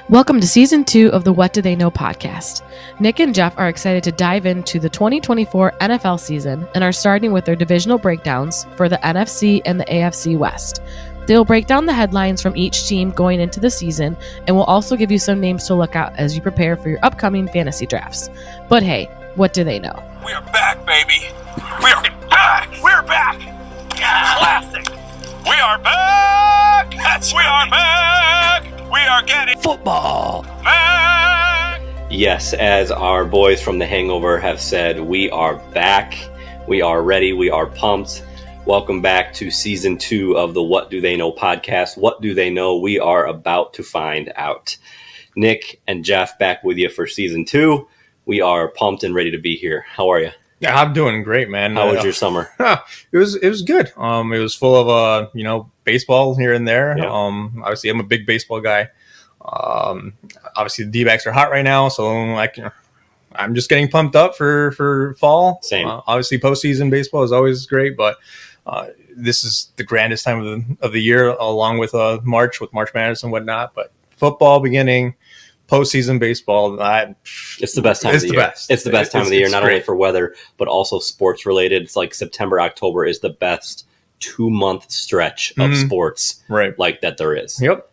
Welcome to Season 2 of the What Do They Know podcast. Nick and Jeff are excited to dive into the 2024 NFL season and are starting with their divisional breakdowns for the NFC and the AFC West. They will break down the headlines from each team going into the season and will also give you some names to look at as you prepare for your upcoming fantasy drafts. But hey, what do they know? We are back, baby. We are back. We're back. Classic. We are back. We are back. We are getting football back. Yes, as our boys from The Hangover have said, we are back. We are ready. We are pumped. Welcome back to Season 2 of the What Do They Know podcast. What do they know? We are about to find out. Nick and Jeff back with you for Season 2. We are pumped and ready to be here. How are you? Yeah, I'm doing great, man. How was your summer? It was good. It was full of baseball here and there. Yeah. Obviously, I'm a big baseball guy. Obviously, the D-backs are hot right now, so I'm just getting pumped up for fall. Same. Obviously, postseason baseball is always great, but this is the grandest time of the year, along with March Madness and whatnot. But football beginning. Postseason baseball, it's the best time of the year. It's the best time of the year, not only for weather, but also sports related. It's like September, October is the best 2-month stretch of sports like that there is. Yep.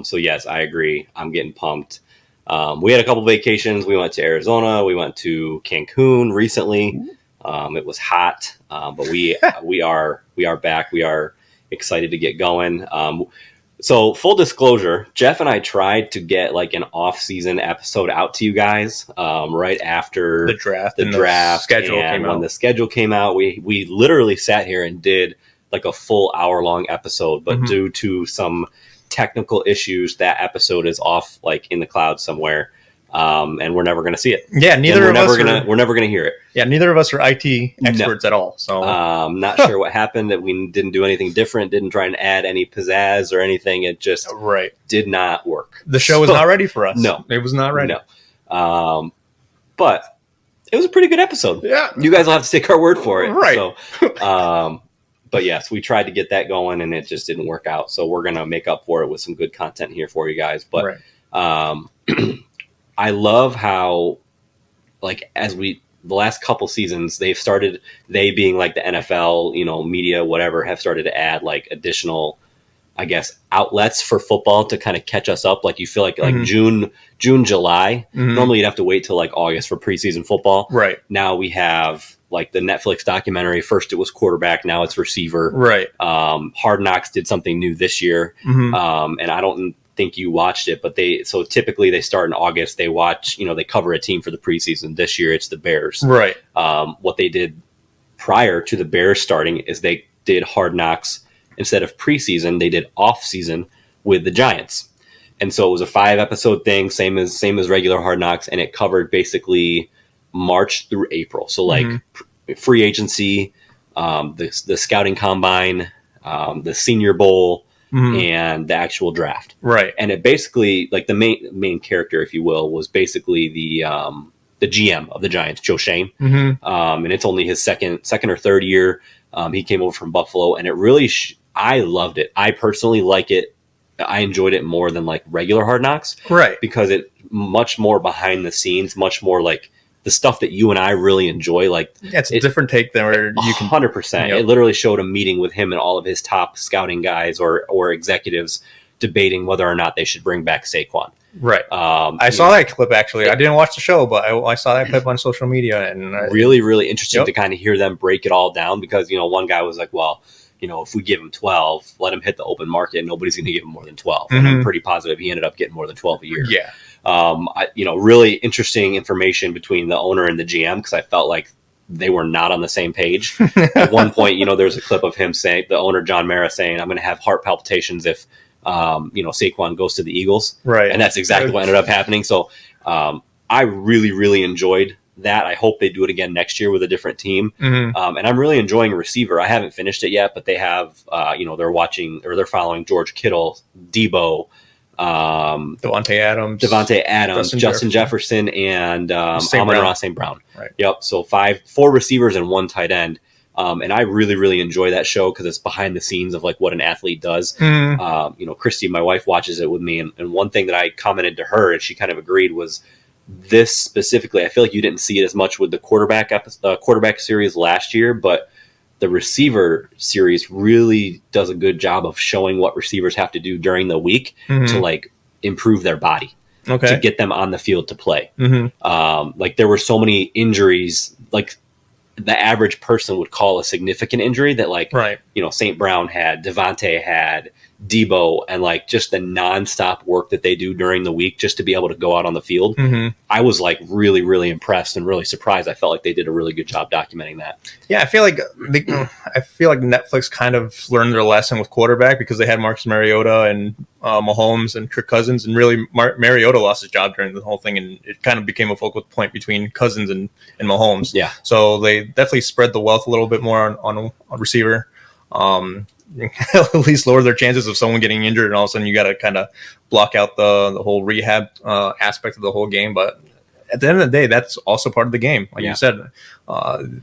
So yes, I agree. I'm getting pumped. We had a couple vacations. We went to Arizona. We went to Cancun recently. It was hot, but we are back. We are excited to get going. So full disclosure, Jeff and I tried to get like an off-season episode out to you guys right after the draft. The schedule came out. When the schedule came out, we literally sat here and did like a full hour-long episode, but due to some technical issues, that episode is off like in the clouds somewhere. And we're never going to see it. Yeah, we're never going to hear it. Yeah, neither of us are IT experts at all. So not sure what happened, that we didn't do anything different, didn't try and add any pizzazz or anything. It just did not work. The show was not ready for us. No. It was not ready. No. But it was a pretty good episode. Yeah. You guys will have to take our word for it. Right. So, but yes, we tried to get that going and it just didn't work out. So we're going to make up for it with some good content here for you guys. But I love how, like, the last couple seasons, they being like the NFL, media, whatever, have started to add like additional, I guess, outlets for football to kind of catch us up. Like you feel like June, July, normally you'd have to wait till like August for preseason football. Right. Now we have like the Netflix documentary. First it was quarterback. Now it's receiver. Right. Hard Knocks did something new this year. And I don't think you watched it, but typically they start in August. They watch, they cover a team for the preseason. This year it's the Bears. Right. What they did prior to the Bears starting is they did Hard Knocks instead of preseason. They did off season with the Giants, and so it was a 5-episode thing, same as regular Hard Knocks, and it covered basically March through April. So like free agency, the scouting combine, the Senior Bowl. And the actual draft. Right. And it basically, like the main character, if you will, was basically the GM of the Giants, Joe Shane. And it's only his second or third year. He came over from Buffalo, and it really, I loved it. I personally like it. I enjoyed it more than like regular Hard Knocks. Right. Because it much more behind the scenes, much more like the stuff that you and I really enjoy. Like it's a different take than where you can 100%. It literally showed a meeting with him and all of his top scouting guys or executives debating whether or not they should bring back Saquon. Right. I saw that clip actually. I didn't watch the show, but I saw that clip on social media, and really, really interesting to kind of hear them break it all down, because one guy was like, well, if we give him 12, let him hit the open market, nobody's going to give him more than 12. And I'm pretty positive he ended up getting more than 12 a year. Yeah. Really interesting information between the owner and the GM, because I felt like they were not on the same page. At one point, there's a clip of him saying, the owner, John Mara, saying, I'm going to have heart palpitations if, Saquon goes to the Eagles. Right. And that's exactly what ended up happening. So I really, really enjoyed that. I hope they do it again next year with a different team. And I'm really enjoying receiver. I haven't finished it yet, but they have, they're following George Kittle, Debo, Devontae Adams, Justin Jefferson, and Amon-Ra St. Brown. Right. Yep. So 4 receivers and 1 tight end. And I really, really enjoy that show because it's behind the scenes of like what an athlete does. Christy, my wife, watches it with me. And one thing that I commented to her, and she kind of agreed, was this specifically. I feel like you didn't see it as much with the quarterback series last year, but the receiver series really does a good job of showing what receivers have to do during the week to like improve their body, to get them on the field to play. Like there were so many injuries, like the average person would call a significant injury that like, St. Brown had, Devontae had, Debo, and like just the nonstop work that they do during the week just to be able to go out on the field. I was like really, really impressed and really surprised. I felt like they did a really good job documenting that. Yeah, I feel like Netflix kind of learned their lesson with quarterback because they had Marcus Mariota and Mahomes and Kirk Cousins, and really Mariota lost his job during the whole thing, and it kind of became a focal point between Cousins and Mahomes. Yeah, so they definitely spread the wealth a little bit more on receiver. At least lower their chances of someone getting injured, and all of a sudden you got to kind of block out the whole rehab aspect of the whole game. But at the end of the day, that's also part of the game. Like you said,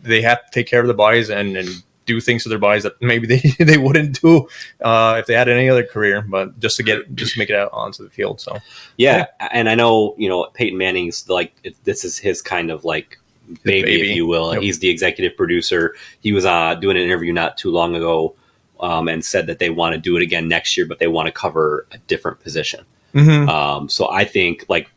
they have to take care of their bodies and do things to their bodies that maybe they wouldn't do if they had any other career, but just to make it out onto the field. So and I know Peyton Manning's like this is his kind of like baby, if you will. Yep. He's the executive producer. He was doing an interview not too long ago. And said that they want to do it again next year, but they want to cover a different position. So I think, like,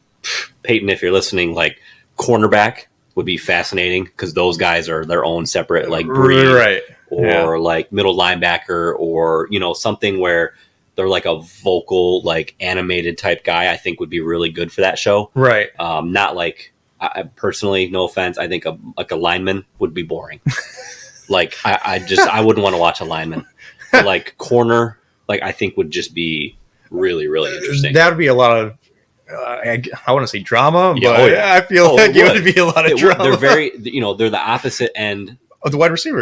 Peyton, if you're listening, like, cornerback would be fascinating because those guys are their own separate, like, breed. Or, like, middle linebacker or, something where they're, like, a vocal, like, animated type guy, I think would be really good for that show. Not, like, I personally, no offense, I think a lineman would be boring. Like, I wouldn't want to watch a lineman. But like corner, like I think would just be really, really interesting. That would be a lot of, I want to say drama, but I feel like it would be a lot of drama. They're very, they're the opposite end of the wide receiver.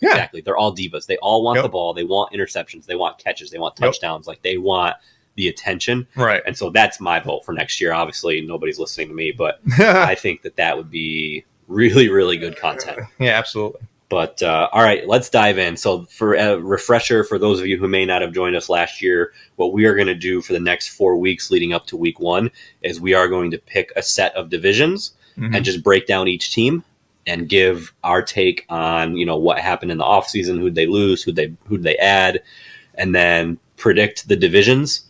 Yeah. Exactly. They're all divas. They all want the ball. They want interceptions. They want catches. They want touchdowns. Like they want the attention. And so that's my vote for next year. Obviously, nobody's listening to me, but I think that would be really, really good content. Yeah, absolutely. But all right, let's dive in. So for a refresher, for those of you who may not have joined us last year, what we are going to do for the next 4 weeks leading up to week 1 is we are going to pick a set of divisions and just break down each team and give our take on, what happened in the offseason, who'd they lose, who'd they add, and then predict the divisions.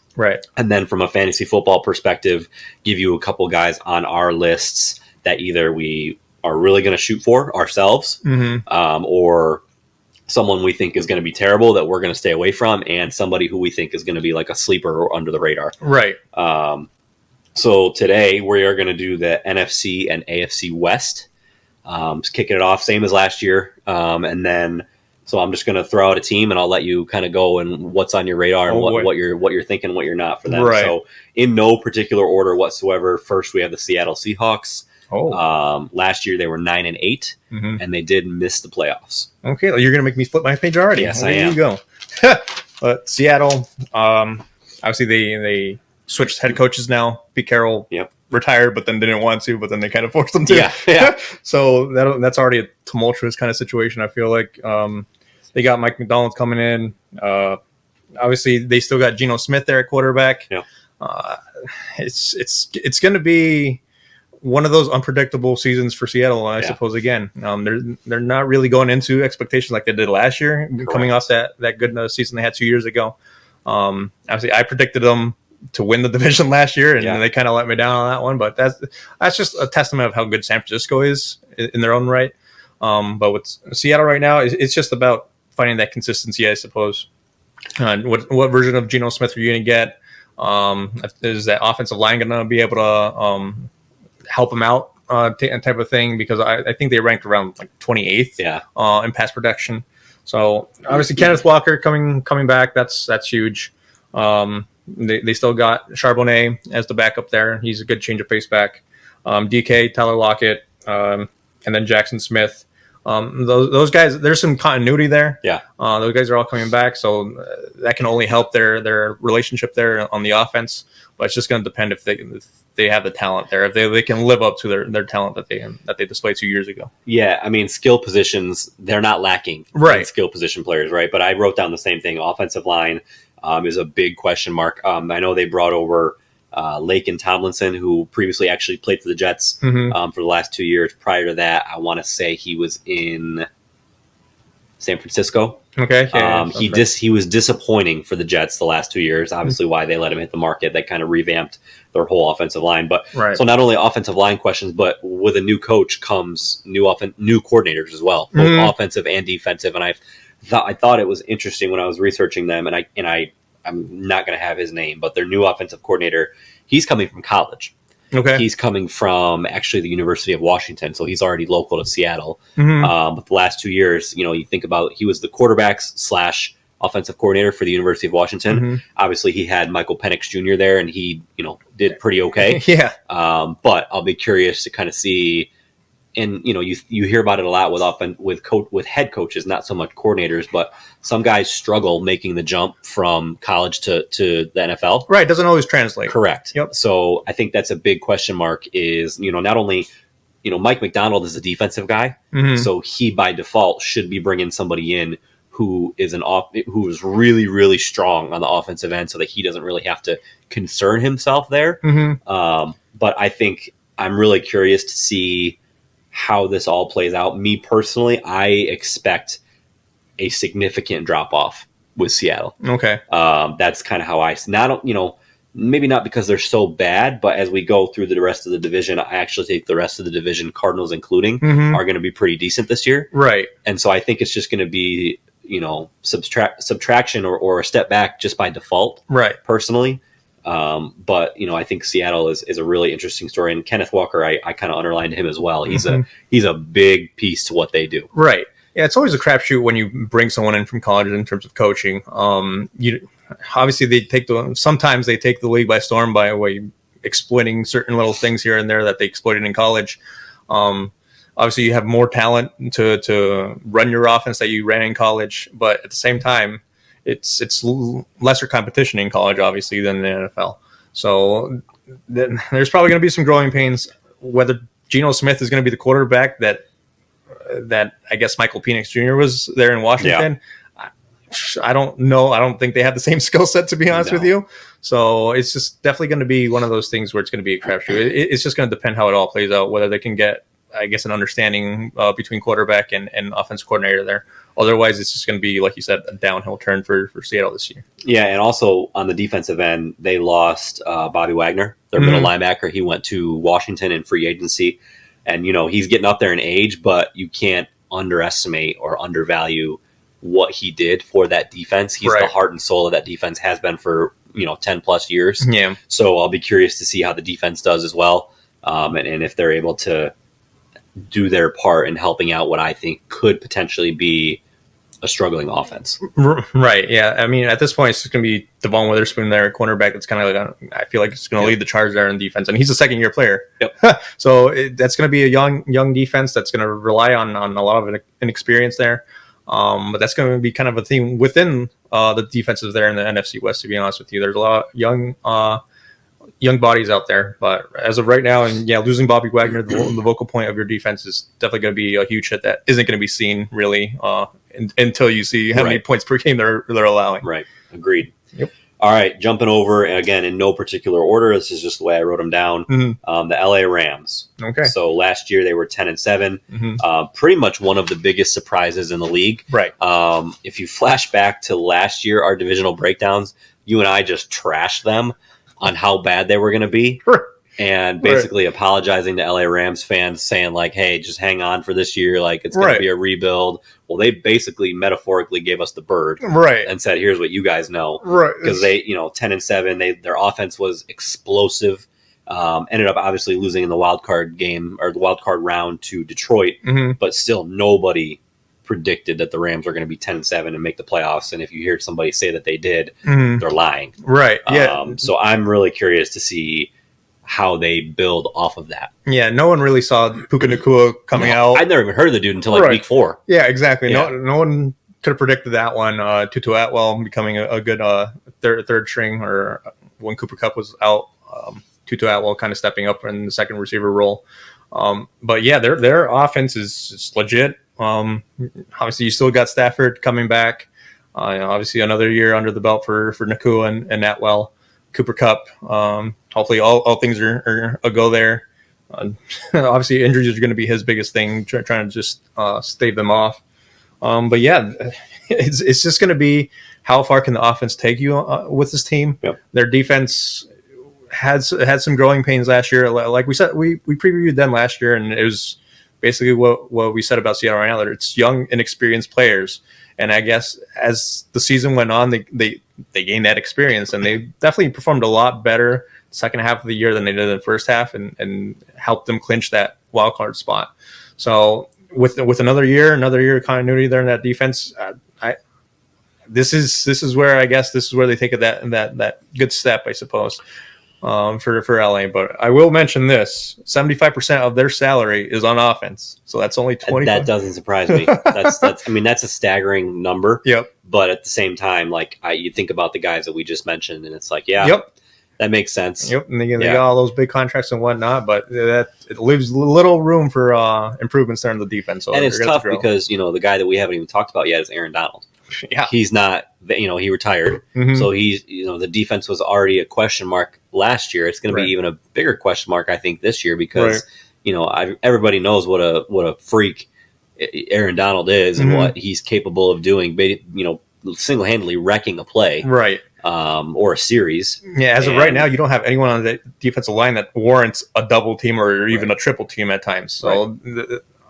And then from a fantasy football perspective, give you a couple guys on our lists that either we are really going to shoot for ourselves, or someone we think is going to be terrible that we're going to stay away from, and somebody who we think is going to be like a sleeper or under the radar. So today we are going to do the NFC and AFC West, just kicking it off, same as last year. And then, so I'm just going to throw out a team and I'll let you kind of go and what's on your radar and what you're thinking, what you're not for them. So in no particular order whatsoever, first we have the Seattle Seahawks. Last year they were 9-8, and they did miss the playoffs. Okay, well, you're going to make me flip my page already. Yes, I am. There you go. But Seattle, obviously they switched head coaches now. Pete Carroll retired, but then didn't want to, but then they kind of forced him to. So that's already a tumultuous kind of situation. I feel like they got Mike McDonald coming in. Obviously, they still got Geno Smith there at quarterback. It's going to be one of those unpredictable seasons for Seattle, I suppose. Again, they're not really going into expectations like they did last year, coming off that good season they had 2 years ago. Obviously, I predicted them to win the division last year, and they kind of let me down on that one. But that's just a testament of how good San Francisco is in their own right. But with Seattle right now, it's just about finding that consistency, I suppose. What version of Geno Smith are you going to get? Is that offensive line going to be able to help them out type of thing? Because I think they ranked around like 28th in pass protection. So obviously Kenneth Walker coming back, that's huge. They still got Charbonnet as the backup there. He's a good change of pace back. DK, Tyler Lockett, and then Jackson Smith. Those guys, there's some continuity there. Yeah. Those guys are all coming back, so that can only help their relationship there on the offense. But it's just going to depend if they have the talent there, if they can live up to their talent that they displayed 2 years ago. Yeah, I mean, skill positions, they're not lacking in skill position players, right? But I wrote down the same thing. Offensive line is a big question mark. I know they brought over Laken Tomlinson, who previously actually played for the Jets for the last 2 years. Prior to that, I want to say he was in San Francisco. Okay. He was disappointing for the Jets the last 2 years. Obviously, why they let him hit the market. They kind of revamped their whole offensive line. But so not only offensive line questions, but with a new coach comes new coordinators as well, both offensive and defensive. And I thought it was interesting when I was researching them, and I'm not going to have his name, but their new offensive coordinator, he's coming from college. Okay. He's coming from actually the University of Washington, so he's already local to Seattle. But the last 2 years, you think about, he was the quarterbacks / offensive coordinator for the University of Washington. Obviously, he had Michael Penix Jr. there, and he did pretty okay. Yeah. But I'll be curious to kind of see. And you hear about it a lot with head coaches, not so much coordinators, but some guys struggle making the jump from college to the NFL. Right, doesn't always translate. Correct. Yep. So I think that's a big question mark. Is not only Mike McDonald is a defensive guy, so he by default should be bringing somebody in who is who is really, really strong on the offensive end, so that he doesn't really have to concern himself there. But I think I'm really curious to see how this all plays out. Me personally, I expect a significant drop off with Seattle. Okay. That's kind of how maybe not because they're so bad, but as we go through the rest of the division, I actually think the rest of the division, Cardinals including, are going to be pretty decent this year. Right. And so I think it's just going to be, subtraction or a step back just by default. Right. Personally. But I think Seattle is a really interesting story, and Kenneth Walker, I kind of underlined him as well. He's a big piece to what they do. Right. Yeah, it's always a crapshoot when you bring someone in from college in terms of coaching. Obviously sometimes they take the league by storm by exploiting certain little things here and there that they exploited in college. Obviously you have more talent to run your offense that you ran in college, but at the same time, it's lesser competition in college, obviously, than the NFL. So there's probably going to be some growing pains. Whether Geno Smith is going to be the quarterback that I guess Michael Penix Jr. was there in Washington, I don't know. I don't think they have the same skill set, to be honest with you. So it's just definitely going to be one of those things where it's going to be a crapshoot. It's just going to depend how it all plays out, whether they can get, I guess, an understanding between quarterback and offensive coordinator there. Otherwise, it's just going to be, like you said, a downhill turn for Seattle this year. Yeah, and also on the defensive end, they lost Bobby Wagner, their middle linebacker. He went to Washington in free agency. And, he's getting up there in age, but you can't underestimate or undervalue what he did for that defense. He's the heart and soul of that defense, has been for, 10 plus years. Yeah. So I'll be curious to see how the defense does as well. And if they're able to do their part in helping out what I think could potentially be a struggling offense. Right. Yeah. I mean, at this point, it's just going to be Devon Witherspoon there, cornerback. That's kind of I feel like it's going to lead the charge there in defense, and he's a second-year player. Yep. So that's going to be a young defense that's going to rely on a lot of inexperience there. But that's going to be kind of a theme within the defenses there in the NFC West. To be honest with you, there's a lot of young bodies out there, but as of right now, and losing Bobby Wagner, the vocal point of your defense, is definitely going to be a huge hit that isn't going to be seen really until you see how many points per game they're allowing. Right. Agreed. Yep. All right. Jumping over again in no particular order. This is just the way I wrote them down. The LA Rams. Okay. So last year they were 10-7. Pretty much one of the biggest surprises in the league. Right. If you flash back to last year, our divisional breakdowns, you and I just trashed them on how bad they were going to be. And basically apologizing to LA Rams fans, saying like, hey, just hang on for this year. Like, it's going to be a rebuild. Well, they basically metaphorically gave us the bird. And said, here's what you guys know. Because they, 10-7, their offense was explosive. Ended up obviously losing in the wild card game or the wild card round to Detroit. But still nobody predicted that the Rams were going to be 10-7 and make the playoffs. And if you hear somebody say that they did, they're lying. Right. Yeah. So I'm really curious to see how they build off of that. Yeah, no one really saw Puka Nacua coming out. I'd never even heard of the dude until like week 4. Yeah, exactly. Yeah. No one could have predicted that one. Tutu Atwell becoming a good third string, or when Cooper Kupp was out, Tutu Atwell kind of stepping up in the second receiver role. But yeah, their offense is legit. Obviously, you still got Stafford coming back. Obviously, another year under the belt for Nacua and Atwell. Cooper Kupp. Hopefully, all things are a go there. Obviously, injuries are going to be his biggest thing, trying to just stave them off. But yeah, it's just going to be how far can the offense take you with this team. Yep. Their defense had some growing pains last year. Like we said, we previewed them last year, and it was basically what we said about Seattle right now, that it's young, inexperienced players. And I guess as the season went on, they gained that experience, and they definitely performed a lot better second half of the year than they did in the first half, and helped them clinch that wild card spot. So with another year of continuity there in that defense, this is where they take that good step, I suppose, for LA. But I will mention this: 75% of their salary is on offense, so that's only 20. That doesn't surprise me. That's a staggering number. Yep. But at the same time, like you think about the guys that we just mentioned, and it's like, yeah, yep, that makes sense. Yep, and they got all those big contracts and whatnot, but it leaves little room for improvements there in the defense. So and it's tough because the guy that we haven't even talked about yet is Aaron Donald. Yeah, he's not. He retired, so he's the defense was already a question mark last year. It's going to be even a bigger question mark, I think, this year because everybody knows what a freak Aaron Donald is and what he's capable of doing. Single-handedly wrecking a play, right, or a series. Yeah, as of right now, you don't have anyone on the defensive line that warrants a double team or even a triple team at times. So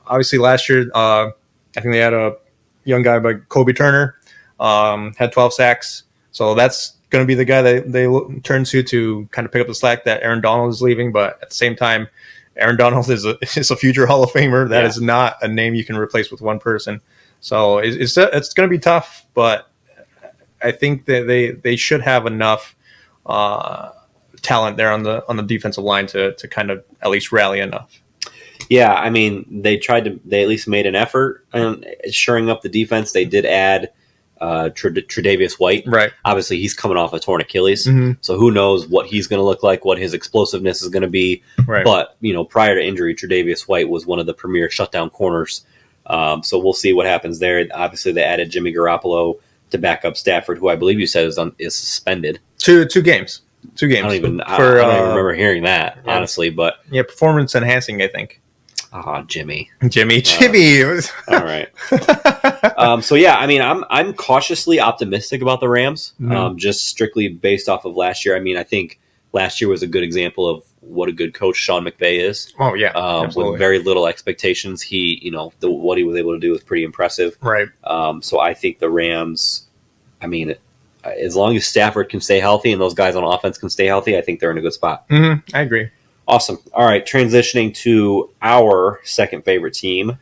obviously, last year, I think they had a young guy by Kobe Turner, had 12 sacks. So that's going to be the guy that they turn to kind of pick up the slack that Aaron Donald is leaving. But at the same time, Aaron Donald is a future Hall of Famer. That is not a name you can replace with one person. So it's going to be tough, but I think that they should have enough talent there on the defensive line to kind of at least rally enough. Yeah, I mean, they at least made an effort on shoring up the defense. They did add Tre'Davious White. Right. Obviously, he's coming off a torn Achilles, so who knows what he's going to look like, what his explosiveness is going to be. Right. But, prior to injury, Tre'Davious White was one of the premier shutdown corners. So we'll see what happens there. Obviously, they added Jimmy Garoppolo to back up Stafford, who I believe you said is suspended. Two games. I don't even remember hearing that, honestly. But performance enhancing, I think. Jimmy. All right. So yeah, I mean, I'm cautiously optimistic about the Rams, just strictly based off of last year. I mean, I think last year was a good example of what a good coach Sean McVay is. Oh yeah, absolutely. With very little expectations, what he was able to do was pretty impressive. Right. So I think the Rams, I mean, as long as Stafford can stay healthy and those guys on offense can stay healthy, I think they're in a good spot. I agree. Awesome. All right, transitioning to our second favorite team,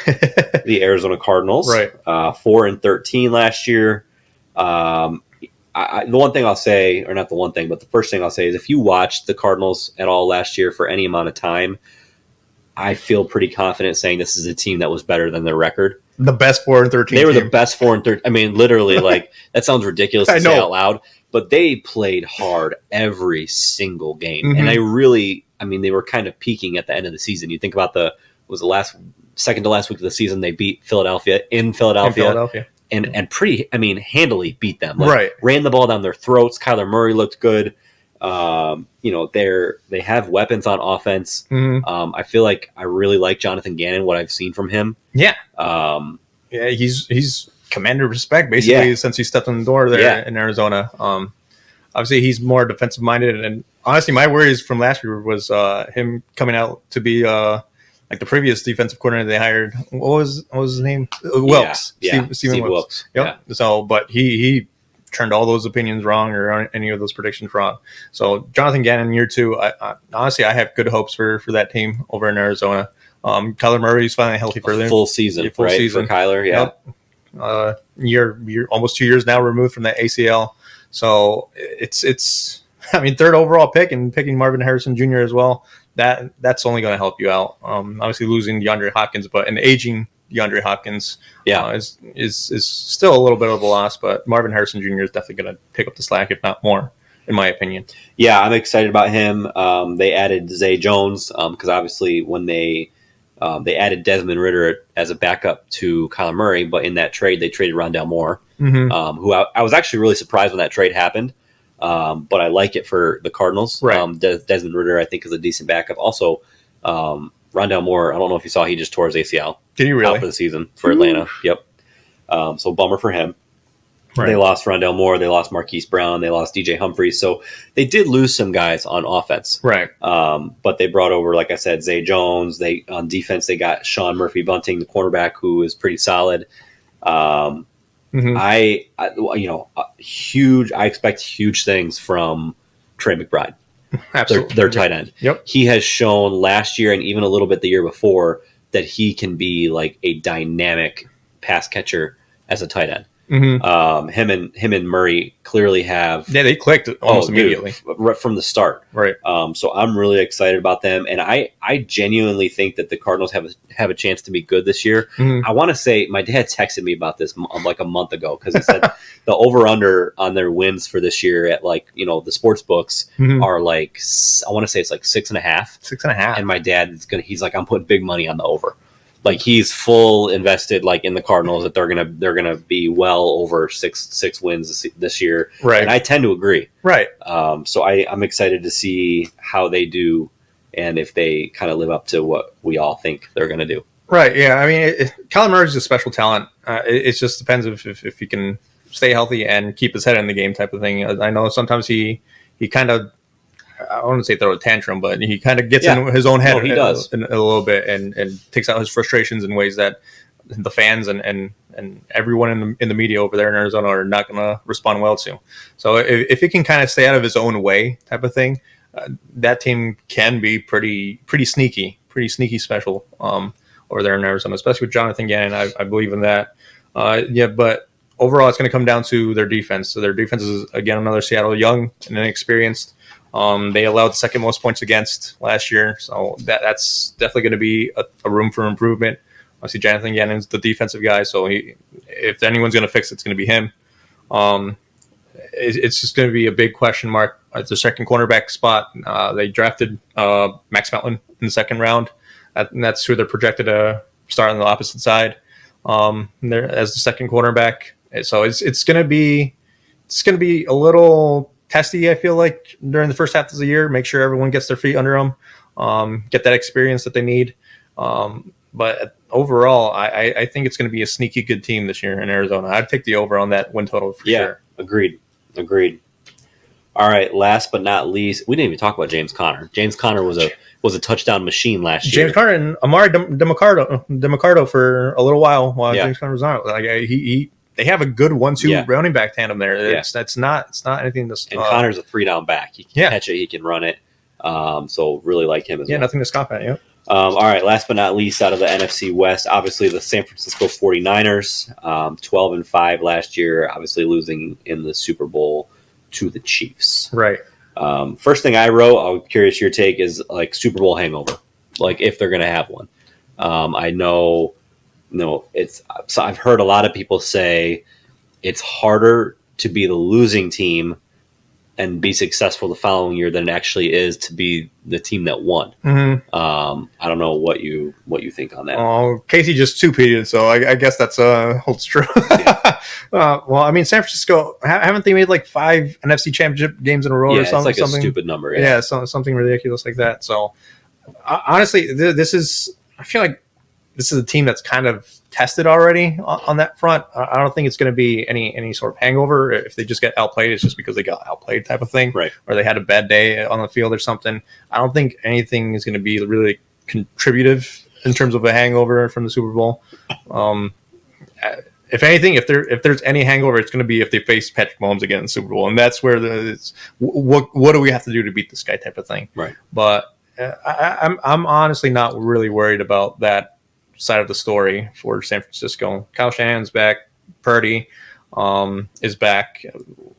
the Arizona Cardinals. Right. 4-13 last year. The one thing I'll say, or not the one thing, but the first thing I'll say is if you watched the Cardinals at all last year for any amount of time, I feel pretty confident saying this is a team that was better than their record. The best 4-13. They were the best 4-13. I mean, literally, like that sounds ridiculous to say out loud, but they played hard every single game, and they were kind of peaking at the end of the season. You think about second to last week of the season, they beat Philadelphia in Philadelphia. And pretty, handily beat them. Ran the ball down their throats. Kyler Murray looked good. They have weapons on offense. I feel like I really like Jonathan Gannon, what I've seen from him. Yeah. He's commanded respect basically since he stepped in the door there in Arizona. Obviously he's more defensive minded, and honestly my worries from last year was him coming out to be like the previous defensive coordinator they hired. What was his name? Wilks. Steve Wilks. Yep. Yeah. So, but he turned all those opinions wrong or any of those predictions wrong. So Jonathan Gannon year 2, honestly I have good hopes for that team over in Arizona. Kyler Murray's finally healthy for them. Full season for Kyler. Yeah. Year almost 2 years now removed from that ACL. So it's I mean, third overall pick and picking Marvin Harrison Jr. as well. That's only going to help you out. Obviously losing DeAndre Hopkins, but an aging DeAndre Hopkins is still a little bit of a loss. But Marvin Harrison Jr. is definitely going to pick up the slack, if not more, in my opinion. Yeah, I'm excited about him. They added Zay Jones because obviously when they added Desmond Ridder as a backup to Kyler Murray, but in that trade they traded Rondale Moore, who I was actually really surprised when that trade happened. But I like it for the Cardinals. Right. Desmond Ridder, I think, is a decent backup. Also, Rondale Moore, I don't know if you saw, he just tore his ACL. Did he really? Out for the season for Atlanta. Yep. So bummer for him. Right. They lost Rondale Moore. They lost Marquise Brown. They lost DJ Humphries. So they did lose some guys on offense. Right. But they brought over, like I said, Zay Jones. On defense, they got Sean Murphy-Bunting, the cornerback, who is pretty solid. I expect huge things from Trey McBride. Absolutely. Their tight end. Yep. He has shown last year and even a little bit the year before that he can be like a dynamic pass catcher as a tight end. Him and Murray clearly have. Yeah, they clicked almost immediately right from the start. Right. So I'm really excited about them, and I genuinely think that the Cardinals have a chance to be good this year. I want to say my dad texted me about this like a month ago because he said the over under on their wins for this year at the sports books are like I want to say it's like 6.5. 6.5. And my dad he's like, I'm putting big money on the over. Like he's full invested, like in the Cardinals, that they're gonna be well over six wins this year, right? And I tend to agree, right? So I'm excited to see how they do, and if they kind of live up to what we all think they're gonna do. Right? Yeah. I mean, Kyler Murray's a special talent. It just depends if he can stay healthy and keep his head in the game, type of thing. I know sometimes he kind of. I don't want to say throw a tantrum, but he kind of gets in his own head he does. A little bit and takes out his frustrations in ways that the fans and everyone in the media over there in Arizona are not going to respond well to. So if he can kind of stay out of his own way, type of thing, that team can be pretty sneaky special over there in Arizona, especially with Jonathan Gannon. I believe in that. But overall, it's going to come down to their defense. So their defense is, again, another Seattle, young and inexperienced. They allowed the second most points against last year, so that's definitely going to be a room for improvement. Obviously, Jonathan Gannon's the defensive guy, so if anyone's going to fix it, it's going to be him. It's just going to be a big question mark at the second cornerback spot. They drafted Max Melton in the second round, and that's who they're projected to start on the opposite side there as the second cornerback. So it's going to be a little testy, I feel like, during the first half of the year. Make sure everyone gets their feet under them, get that experience that they need. But overall, I think it's going to be a sneaky good team this year in Arizona. I'd take the over on that win total for sure. Agreed. All right, last but not least, we didn't even talk about James Conner. James Conner was a touchdown machine last year. James Conner and Amari DeMarcado for a little while James Conner was on. Like they have a good 1-2 running back tandem there. It's not anything to. And Connor's a 3-down back. He can catch it. He can run it. So really like him as well. Yeah, nothing to scoff at. Yeah. All right. Last but not least, out of the NFC West, obviously the San Francisco 49ers, 12-5 last year. Obviously losing in the Super Bowl to the Chiefs. Right. First thing I wrote, I'm curious your take, is like Super Bowl hangover, like if they're going to have one. I know. No, so I've heard a lot of people say it's harder to be the losing team and be successful the following year than it actually is to be the team that won. I don't know what you think on that. Oh, Casey just two-peated, so I guess that's holds true. Well, I mean, San Francisco, haven't they made like 5 NFC Championship games in a row or something? It's like a stupid number. Yeah, something ridiculous like that. So honestly, I feel like this is a team that's kind of tested already on that front. I don't think it's going to be any sort of hangover. If they just get outplayed, it's just because they got outplayed type of thing, right? Or they had a bad day on the field or something. I don't think anything is going to be really contributive in terms of a hangover from the Super Bowl. If anything, if there's any hangover, it's going to be if they face Patrick Mahomes again in the Super Bowl, and that's where what do we have to do to beat this guy type of thing, right? But I'm honestly not really worried about that side of the story for San Francisco. Kyle Shanahan's back. Purdy is back.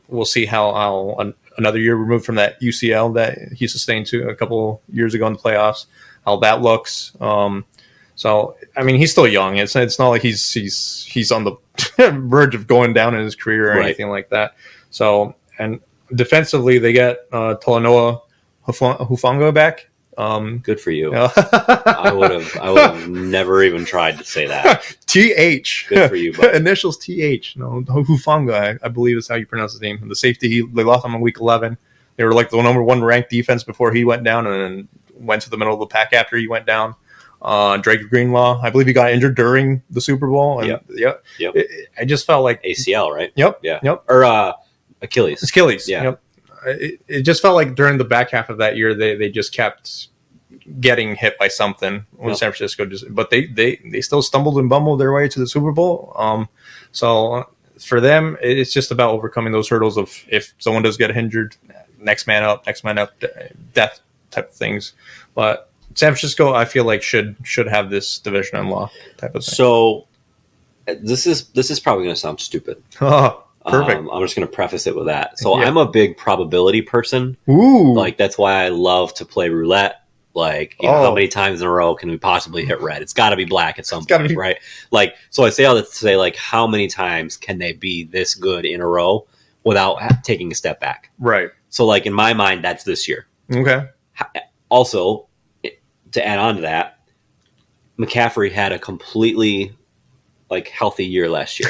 We'll see how another year removed from that UCL that he sustained a couple years ago in the playoffs. How that looks. So I mean, he's still young. It's not like he's on the verge of going down in his career or anything like that. So, and defensively, they get Talanoa Hufanga back. Good for you. I would have never even tried to say that. TH. Good for you, buddy. Initials TH. No, Hufanga, I believe is how you pronounce his name. The safety, they lost him in week 11. They were like the number one ranked defense before he went down, and then went to the middle of the pack after he went down. Drake Greenlaw, I believe he got injured during the Super Bowl. And Yep. I just felt like ACL, right? Yep. Yeah. Yep. Or Achilles. Achilles. Yeah. Yep. It just felt like during the back half of that year, they just kept getting hit by something when San Francisco but they still stumbled and bumbled their way to the Super Bowl. So for them, it's just about overcoming those hurdles of if someone does get injured, next man up, death type of things. But San Francisco, I feel like should have this division unlocked type of thing. So this is probably going to sound stupid. Oh, perfect. I'm just going to preface it with that. So Yeah. I'm a big probability person. Ooh, Like that's why I love to play roulette. Like, you know, how many times in a row can we possibly hit red? It's got to be black at some point, right? Like, so I say all that to say, like, how many times can they be this good in a row without taking a step back? right. So, like, in my mind, that's this year. Okay. Also, to add on to that, McCaffrey had a completely, like, healthy year last year.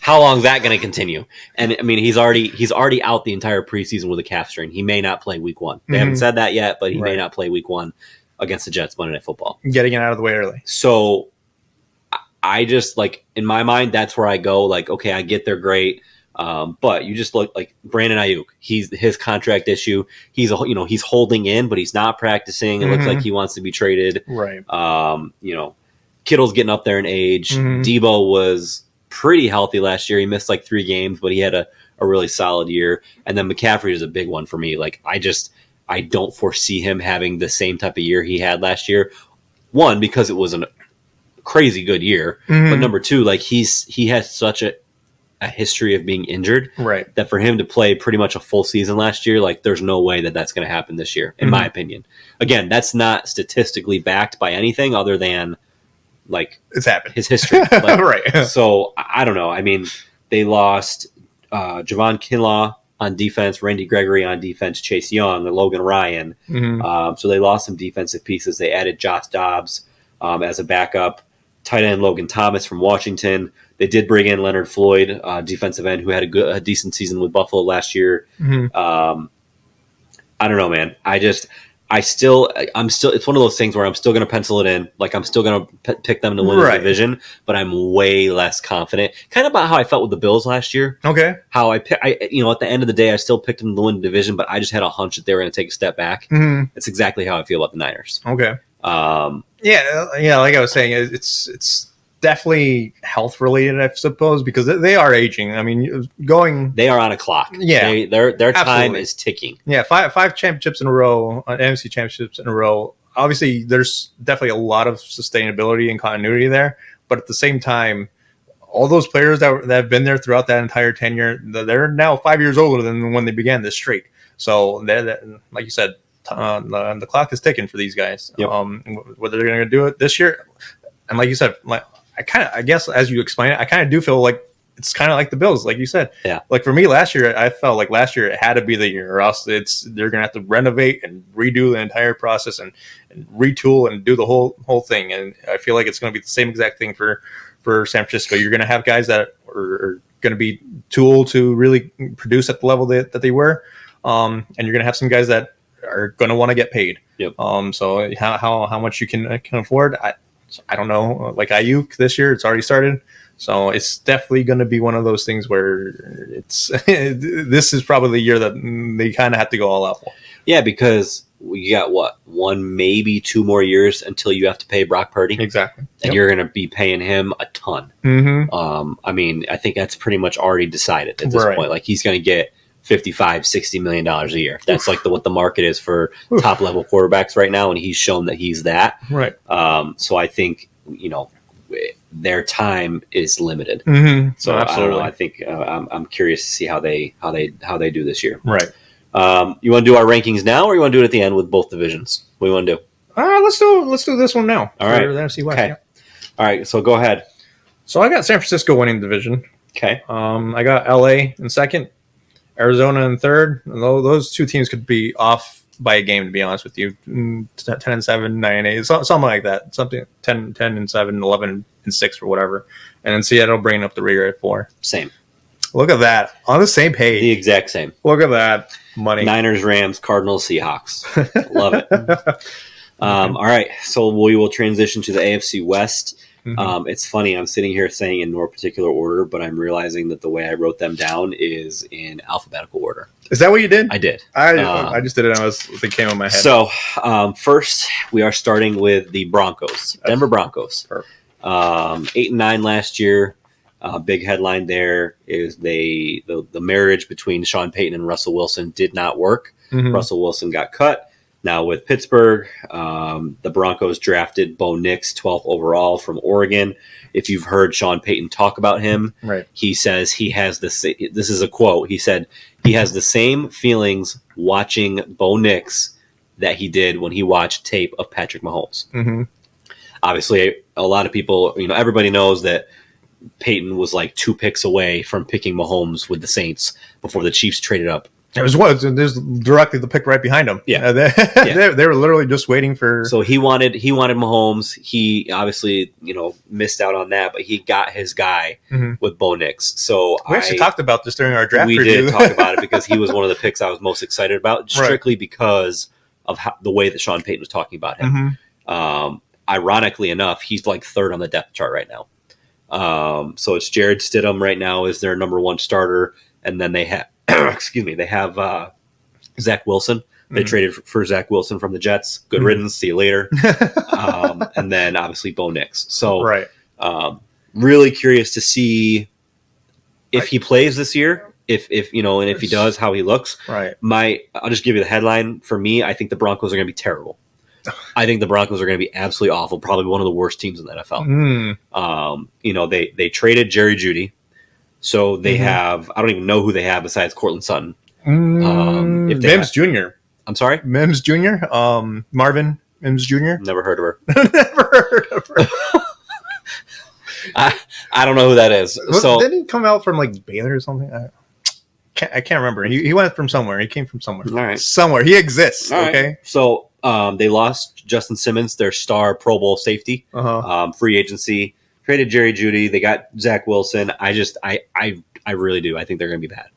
How long is that going to continue? And I mean, he's already out the entire preseason with a calf strain. He may not play week 1. They haven't said that yet, but he may not play week 1 against the Jets Monday Night Football. Getting it out of the way early. So I just, like, in my mind, that's where I go. Like, okay, I get they're great. But you just look like Brandon Ayuk. His contract issue. He's holding in, but he's not practicing. It looks like he wants to be traded. Right. Kittle's getting up there in age. Debo was pretty healthy last year. He missed like 3 games, but he had a really solid year. And then McCaffrey is a big one for me. Like, I don't foresee him having the same type of year he had last year. One, because it was a crazy good year, but number 2, like he has such a history of being injured, right, that for him to play pretty much a full season last year, like there's no way that that's going to happen this year, in my opinion. Again, that's not statistically backed by anything other than like it's happened, his history. Like, right. So I don't know. I mean, they lost Javon Kinlaw on defense, Randy Gregory on defense, Chase Young, and Logan Ryan. So they lost some defensive pieces. They added Josh Dobbs as a backup, tight end Logan Thomas from Washington. They did bring in Leonard Floyd, defensive end, who had a decent season with Buffalo last year. I don't know, man. I'm still. It's one of those things where I'm still going to pencil it in. Like, I'm still going to pick them to win the division, but I'm way less confident. Kind of about how I felt with the Bills last year. Okay. How at the end of the day, I still picked them to win the division, but I just had a hunch that they were going to take a step back. It's exactly how I feel about the Niners. Okay. Yeah. Like I was saying, it's definitely health related, I suppose, because they are aging. I mean, they are on a clock. Yeah, their time is ticking. Yeah, five championships in a row, NFC championships in a row. Obviously, there's definitely a lot of sustainability and continuity there, but at the same time, all those players that have been there throughout that entire tenure, they're now 5 years older than when they began this streak. So, like you said, the clock is ticking for these guys. Yep. Whether they're going to do it this year, and like you said, I guess as you explain it, I kind of do feel like it's kind of like the Bills, like you said. Yeah. Like for me last year, I felt like last year it had to be the year, or else they're going to have to renovate and redo the entire process and retool and do the whole thing. And I feel like it's going to be the same exact thing for San Francisco. You're going to have guys that are going to be tooled to really produce at the level that they were, and you're going to have some guys that are going to want to get paid. Yep. So how much you can afford, I don't know. Like Ayuk this year, it's already started. So it's definitely going to be one of those things where it's this is probably the year that they kind of have to go all out for. Yeah, because you got what, 1, maybe 2 more years until you have to pay Brock Purdy. Exactly. And you're going to be paying him a ton. I mean, I think that's pretty much already decided at this point. Like, he's going to get $55-60 million a year. That's like what the market is for top level quarterbacks right now, and he's shown that he's that. Right. So I think their time is limited. Mm-hmm. So I don't know. I think I'm curious to see how they do this year. Right. You want to do our rankings now, or you want to do it at the end with both divisions? What do you want to do? Let's do this one now. All right. The NFC West. Okay. Yeah. All right. So go ahead. So I got San Francisco winning the division. Okay. I got LA in second, Arizona in third. And those two teams could be off by a game, to be honest with you. 10-7, 9-8, something like that. Something 10-7, 11-6 or whatever. And then Seattle bringing up the rear at 4. Same. Look at that. On the same page. The exact same. Look at that. Money. Niners, Rams, Cardinals, Seahawks. Love it. All right. So we will transition to the AFC West. Mm-hmm. It's funny. I'm sitting here saying in no particular order, but I'm realizing that the way I wrote them down is in alphabetical order. Is that what you did? I did. I just did it. It came in my head. So first, we are starting with the Broncos, Denver Broncos. 8-9 last year. Big headline there is the marriage between Sean Payton and Russell Wilson did not work. Mm-hmm. Russell Wilson got cut. Now with Pittsburgh, the Broncos drafted Bo Nix 12th overall from Oregon. If you've heard Sean Payton talk about him, right. He says he has this is a quote. He said he has the same feelings watching Bo Nix that he did when he watched tape of Patrick Mahomes. Mm-hmm. Obviously, a lot of people, everybody knows that Peyton was like 2 picks away from picking Mahomes with the Saints before the Chiefs traded up. There's directly the pick right behind him. Yeah. They were literally just waiting for. So he wanted Mahomes. He obviously missed out on that, but he got his guy with Bo Nix. So we actually talked about this during our draft. We review. did talk about it because he was one of the picks I was most excited about, strictly because of the way that Sean Payton was talking about him. Mm-hmm. Ironically enough, he's like 3rd on the depth chart right now. So it's Jared Stidham right now is their number 1 starter, and then they have they have Zach Wilson. They traded for Zach Wilson from the Jets. Good riddance. See you later. And then obviously Bo Nix. So really curious to see if he plays this year. If and if he does, how he looks. Right. I'll just give you the headline. For me, I think the Broncos are going to be terrible. I think the Broncos are going to be absolutely awful. Probably one of the worst teams in the NFL. They traded Jerry Jeudy. So they have, I don't even know who they have besides Cortland Sutton. Mims Jr. I'm sorry? Mims Jr. Marvin Mims Jr. Never heard of her. Never heard of her. I don't know who that is. Didn't he come out from like Baylor or something? I can't remember. He went from somewhere. He came from somewhere. All right. Somewhere. He exists. All okay. Right. So they lost Justin Simmons, their star Pro Bowl safety, free agency. Traded Jerry Jeudy. They got Zach Wilson. I really do. I think they're going to be bad.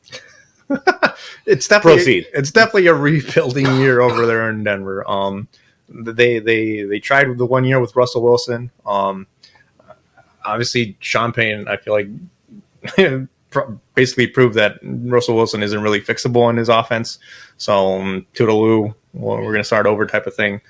It's definitely a rebuilding year over there in Denver. They tried the 1 year with Russell Wilson. Obviously, Sean Payton, I feel like basically proved that Russell Wilson isn't really fixable in his offense. So toodaloo, we're going to start over type of thing.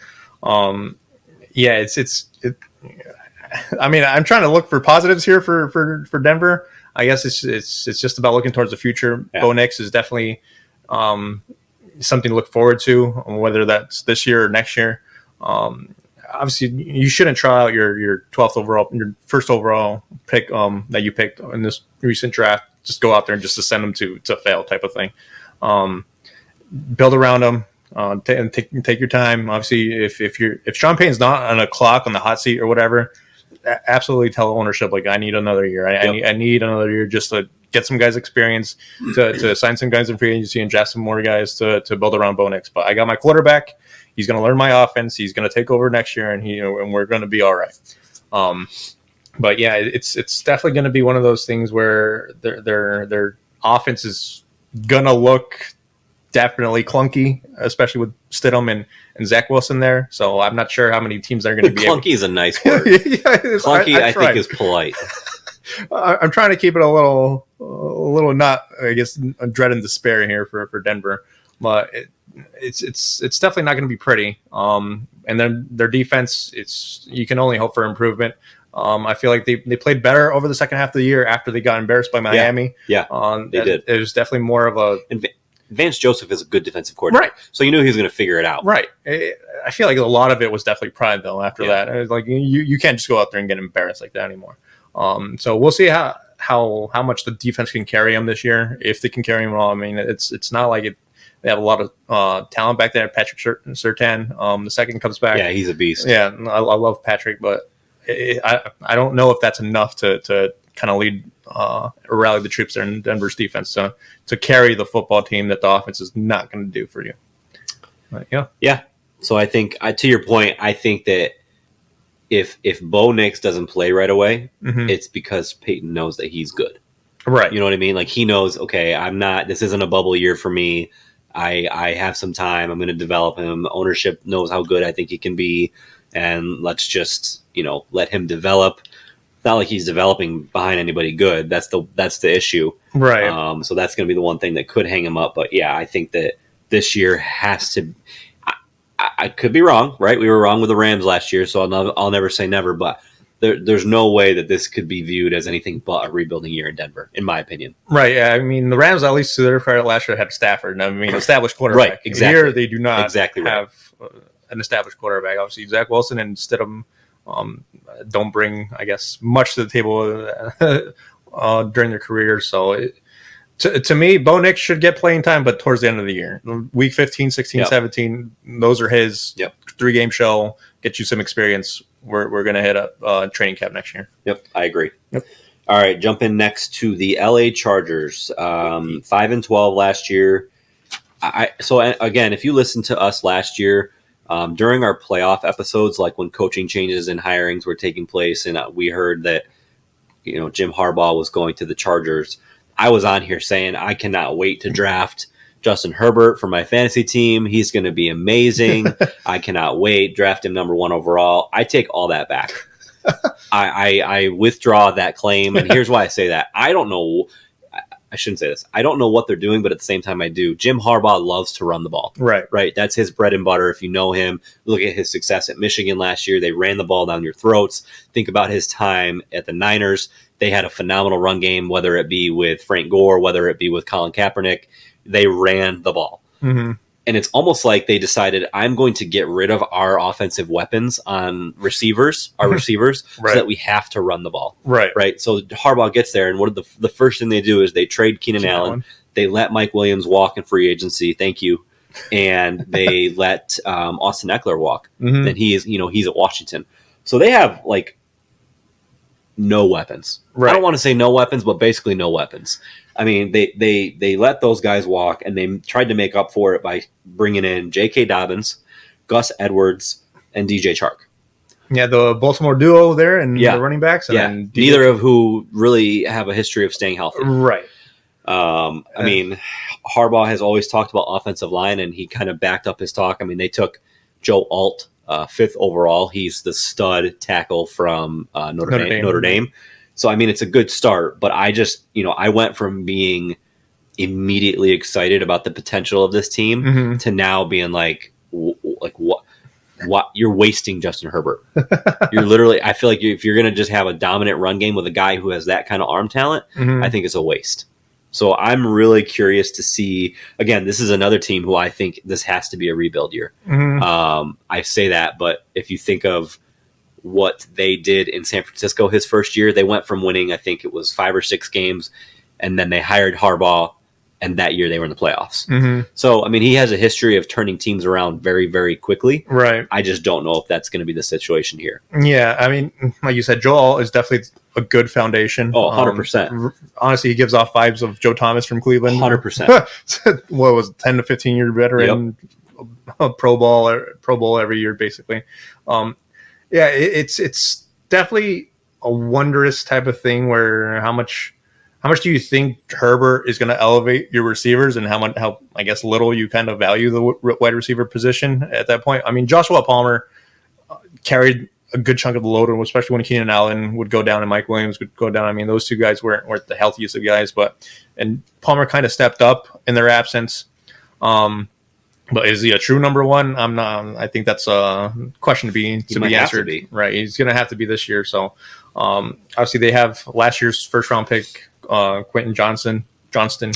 I mean, I'm trying to look for positives here for Denver. I guess it's just about looking towards the future. Yeah. Bo Nix is definitely something to look forward to, whether that's this year or next year. Obviously, you shouldn't try out your 12th overall, your first overall pick that you picked in this recent draft. Just go out there and just to send them to fail type of thing. Build around them. Take your time. Obviously, if Sean Payton's not on a clock on the hot seat or whatever, absolutely tell ownership like I need another year. I need another year just to get some guys experience, to sign some guys in free agency and draft some more guys to build around Bo Nix. But I got my quarterback. He's going to learn my offense. He's going to take over next year, and we're going to be all right. But yeah, it's definitely going to be one of those things where their offense is going to look definitely clunky, especially with Stidham and Zach Wilson there. So I'm not sure how many teams are going to be clunky is a nice word. Clunky, I think, is polite. I'm trying to keep it a little not, I guess, dread and despair here for Denver, but it's definitely not going to be pretty. And then their defense, you can only hope for improvement. I feel like they played better over the second half of the year after they got embarrassed by Miami. Yeah, they did. It was definitely more of a. Vance Joseph is a good defensive coordinator, right? So you knew he was going to figure it out, right? I feel like a lot of it was definitely pride, though. After that, it was like you can't just go out there and get embarrassed like that anymore. So we'll see how much the defense can carry him this year, if they can carry him at all. I mean, it's not like they have a lot of talent back there. Patrick Surtain, the second comes back. Yeah, he's a beast. Yeah, I love Patrick, but I don't know if that's enough to kind of lead or rally the troops there in Denver's defense to carry the football team that the offense is not going to do for you. But, yeah. So I think, to your point, I think that if Bo Nix doesn't play right away, it's because Peyton knows that he's good. Right. You know what I mean? Like, he knows, okay, this isn't a bubble year for me. I have some time. I'm going to develop him. Ownership knows how good I think he can be. And let's just, let him develop. It's not like he's developing behind anybody good. That's the issue. Right. So that's going to be the one thing that could hang him up. But yeah, I think that this year has to. I could be wrong, right? We were wrong with the Rams last year, so I'll never say never. But there's no way that this could be viewed as anything but a rebuilding year in Denver, in my opinion. Right. Yeah. I mean, the Rams, at least to their credit, last year had Stafford. And I mean, established quarterback. Right. Exactly. Here, they do not exactly have an established quarterback. Obviously, Zach Wilson, and instead of don't bring, I guess, much to the table during their career. So to me, Bo Nix should get playing time, but towards the end of the year. Week 15, 16, 17, those are his 3-game show. Get you some experience. We're going to hit a training camp next year. Yep, I agree. Yep. All right, jumping next to the LA Chargers. 5-12 last year. So again, if you listen to us last year, during our playoff episodes, like when coaching changes and hirings were taking place, and we heard that Jim Harbaugh was going to the Chargers, I was on here saying I cannot wait to draft Justin Herbert for my fantasy team. He's going to be amazing. I cannot wait. Draft him number 1 overall. I take all that back. I withdraw that claim, and here's why I say that. I don't know. I shouldn't say this. I don't know what they're doing, but at the same time, I do. Jim Harbaugh loves to run the ball. Right. That's his bread and butter. If you know him, look at his success at Michigan last year. They ran the ball down your throats. Think about his time at the Niners. They had a phenomenal run game, whether it be with Frank Gore, whether it be with Colin Kaepernick. They ran the ball. Mm-hmm. And it's almost like they decided, I'm going to get rid of our offensive weapons on receivers, so that we have to run the ball. Right. So Harbaugh gets there, and the first thing they do is they trade Keenan Allen. They let Mike Williams walk in free agency. Thank you. And they let Austin Eckler walk. Mm-hmm. And he's at Washington. So they have no weapons. Right. I don't want to say no weapons, but basically no weapons. I mean, they let those guys walk, and they tried to make up for it by bringing in J.K. Dobbins, Gus Edwards, and DJ Chark. Yeah, the Baltimore duo there, and the running backs. And then neither of who really have a history of staying healthy. Right. I mean, Harbaugh has always talked about offensive line, and he kind of backed up his talk. I mean, they took Joe Alt, 5th overall. He's the stud tackle from Notre Dame. So, I mean, it's a good start, but I just, I went from being immediately excited about the potential of this team to now being like what you're wasting Justin Herbert. You're literally, I feel like if you're going to just have a dominant run game with a guy who has that kind of arm talent, I think it's a waste. So I'm really curious to see, again, this is another team who I think this has to be a rebuild year. I say that, but if you think of what they did in San Francisco his first year, they went from winning, I think it was 5 or 6 games, and then they hired Harbaugh, and that year they were in the playoffs. So, I mean, he has a history of turning teams around very, very quickly. Right. I just don't know if that's going to be the situation here. Yeah, I mean, like you said, Joel is definitely a good foundation. Oh, 100%. Honestly, he gives off vibes of Joe Thomas from Cleveland. 100%. What was it, 10 to 15-year veteran, Pro Bowl every year, basically. Yeah, it's definitely a wondrous type of thing where how much do you think Herbert is going to elevate your receivers, and how I guess little you kind of value the wide receiver position at that point? I mean, Joshua Palmer carried a good chunk of the load, especially when Keenan Allen would go down and Mike Williams would go down. I mean, those two guys weren't the healthiest of guys, and Palmer kind of stepped up in their absence. But is he a true number 1? I'm not. I think that's a question to be answered. Right, he's going to have to be this year. So, obviously, they have last year's first round pick, Quentin Johnston.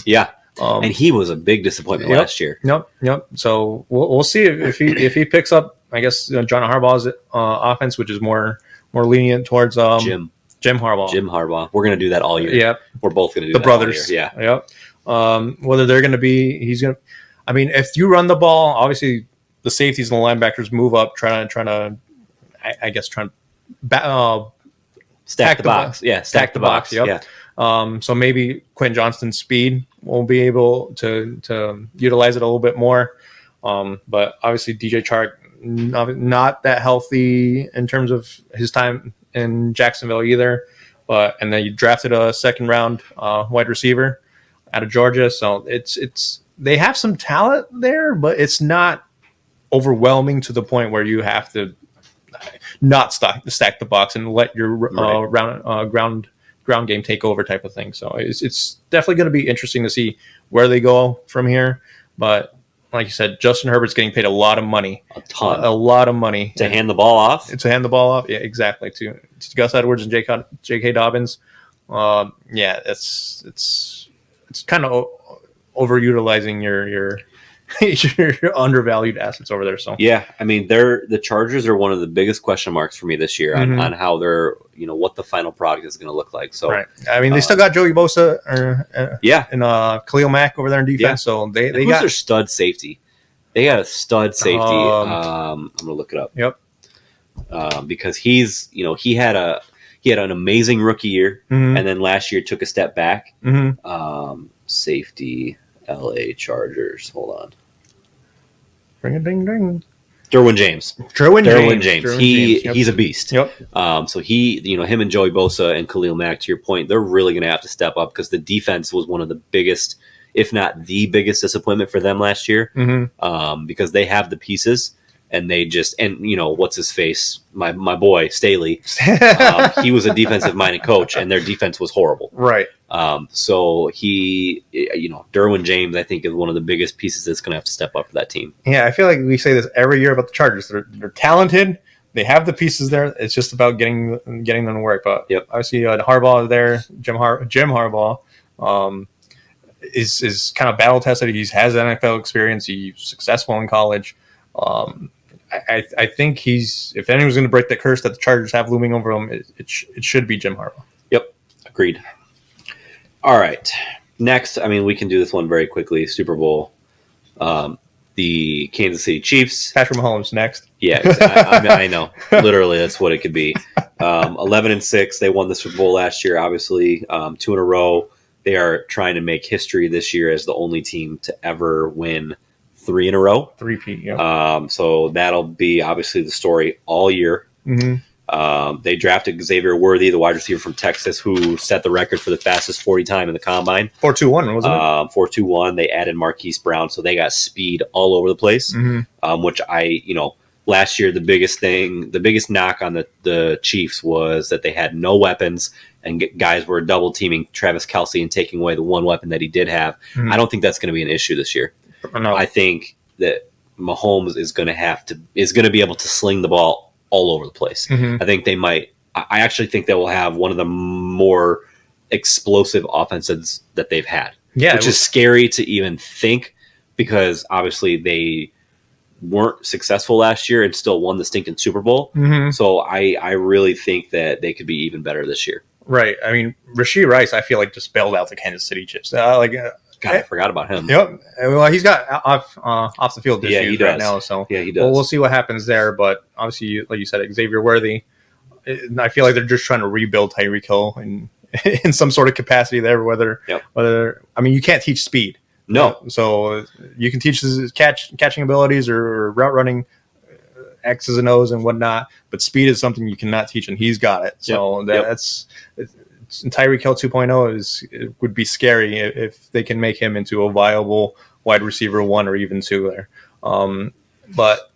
Yeah, And he was a big disappointment last year. Yep. So we'll see if he picks up, I guess, John Harbaugh's offense, which is more lenient towards Jim Harbaugh. We're going to do that all year. Yep. We're both going to do the that brothers. all year. Yeah. Yep. Whether they're going to be, I mean, if you run the ball, obviously the safeties and the linebackers move up, trying to stack the box. Stack the box. Yep. Yeah. So maybe Quentin Johnston's speed will be able to utilize it a little bit more. But obviously DJ Chark, not that healthy in terms of his time in Jacksonville either. And then you drafted a second round wide receiver out of Georgia. So they have some talent there, but it's not overwhelming to the point where you have to not stack the box and let your ground game take over type of thing. So it's definitely going to be interesting to see where they go from here. But like you said, Justin Herbert's getting paid a lot of money, a lot of money to hand the ball off. Yeah, exactly. To Gus Edwards and J.K. Dobbins. It's kind of overutilizing your your undervalued assets over there. So yeah, I mean, the Chargers are one of the biggest question marks for me this year on how they're, what the final product is going to look like. So right, I mean, they still got Joey Bosa, and Khalil Mack over there in defense. Yeah. So they got their stud safety. They got a stud safety. I'm going to look it up. Yep. Because he's he had an amazing rookie year, and then last year took a step back. Safety, LA Chargers. Hold on. Ring a ding ding. Derwin James. He's a beast. Yep. So him and Joey Bosa and Khalil Mack, to your point, they're really going to have to step up because the defense was one of the biggest, if not the biggest, disappointment for them last year. Because they have the pieces and they just what's his face, my boy Staley. He was a defensive minded coach and their defense was horrible. Right. So Derwin James, I think, is one of the biggest pieces that's going to have to step up for that team. Yeah, I feel like we say this every year about the Chargers. They're talented. They have the pieces there. It's just about getting them to work. But obviously, Harbaugh there, Jim Harbaugh, is kind of battle tested. He has NFL experience. He's successful in college. I think if anyone's going to break the curse that the Chargers have looming over them, it should be Jim Harbaugh. Yep, agreed. All right. Next, I mean, we can do this one very quickly. Super Bowl. The Kansas City Chiefs. Patrick Mahomes next. Yeah, I know. Literally, that's what it could be. 11-6. They won the Super Bowl last year, obviously. 2 in a row. They are trying to make history this year as the only team to ever win 3 in a row. 3-peat, yeah. So that'll be obviously the story all year. They drafted Xavier Worthy, the wide receiver from Texas, who set the record for the fastest 40 time in the combine. 4.21, wasn't it? 4.21. They added Marquise Brown, so they got speed all over the place. Which last year the biggest knock on the Chiefs was that they had no weapons and guys were double teaming Travis Kelce and taking away the one weapon that he did have. I don't think that's going to be an issue this year. No. I think that Mahomes is going to be able to sling the ball all over the place. I think they might. I actually think they will have one of the more explosive offenses that they've had. Yeah, which is scary to even think because obviously they weren't successful last year and still won the stinking Super Bowl. So I really think that they could be even better this year. Right. I mean, Rashee Rice, I feel like just bailed out the Kansas City Chiefs. God, I forgot about him. Yep. Well, he's got off the field issues right now. So yeah, he does. We'll see what happens there. But obviously, like you said, Xavier Worthy. I feel like they're just trying to rebuild Tyreek Hill in some sort of capacity there. Whether I mean, you can't teach speed. No. So you can teach his catching abilities or route running, X's and O's and whatnot. But speed is something you cannot teach, and he's got it. So that's. Tyreek Hill 2.0 would be scary if they can make him into a viable wide receiver 1 or even 2 there. But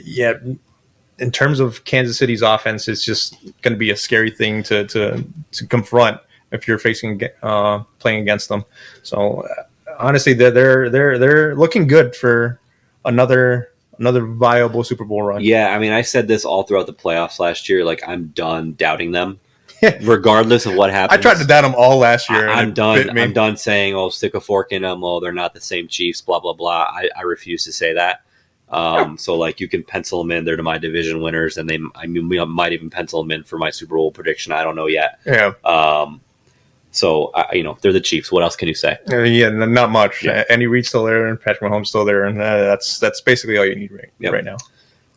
yeah, in terms of Kansas City's offense, it's just going to be a scary thing to confront if you're playing against them. So honestly, they're looking good for another viable Super Bowl run. Yeah, I mean, I said this all throughout the playoffs last year. Like, I'm done doubting them. regardless of what happens. I tried to down them all last year. I'm done. I'm done saying, "Oh, stick a fork in them." Oh, they're not the same Chiefs. Blah blah blah. I refuse to say that. So like you can pencil them in. They're to my division winners, and we might even pencil them in for my Super Bowl prediction. I don't know yet. Yeah. So they're the Chiefs. What else can you say? Yeah, not much. Yeah. Andy Reid's still there, and Patrick Mahomes still there, and that's basically all you need right now.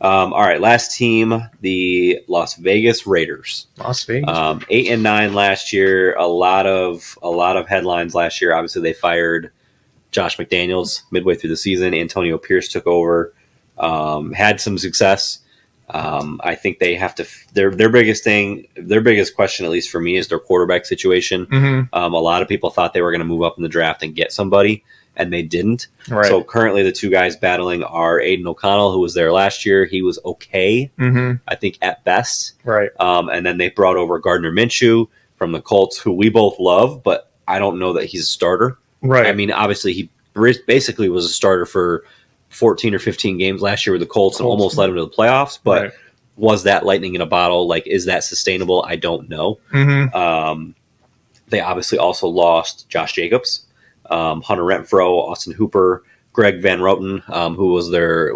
All right, last team, the Las Vegas Raiders. Las Vegas, 8-9 last year. A lot of headlines last year. Obviously, they fired Josh McDaniels midway through the season. Antonio Pierce took over. Had some success. I think they have to. Their biggest question, at least for me, is their quarterback situation. Mm-hmm. A lot of people thought they were going to move up in the draft and get somebody, and they didn't. Right. So currently, the two guys battling are Aiden O'Connell, who was there last year. He was okay, I think, at best. Right. And then they brought over Gardner Minshew from the Colts, who we both love, but I don't know that he's a starter. Right. I mean, obviously, he basically was a starter for 14 or 15 games last year with the Colts and almost led them to the playoffs. But was that lightning in a bottle? Like, is that sustainable? I don't know. Mm-hmm. They obviously also lost Josh Jacobs, Hunter Renfrow, Austin Hooper, Greg Van Roten, who was their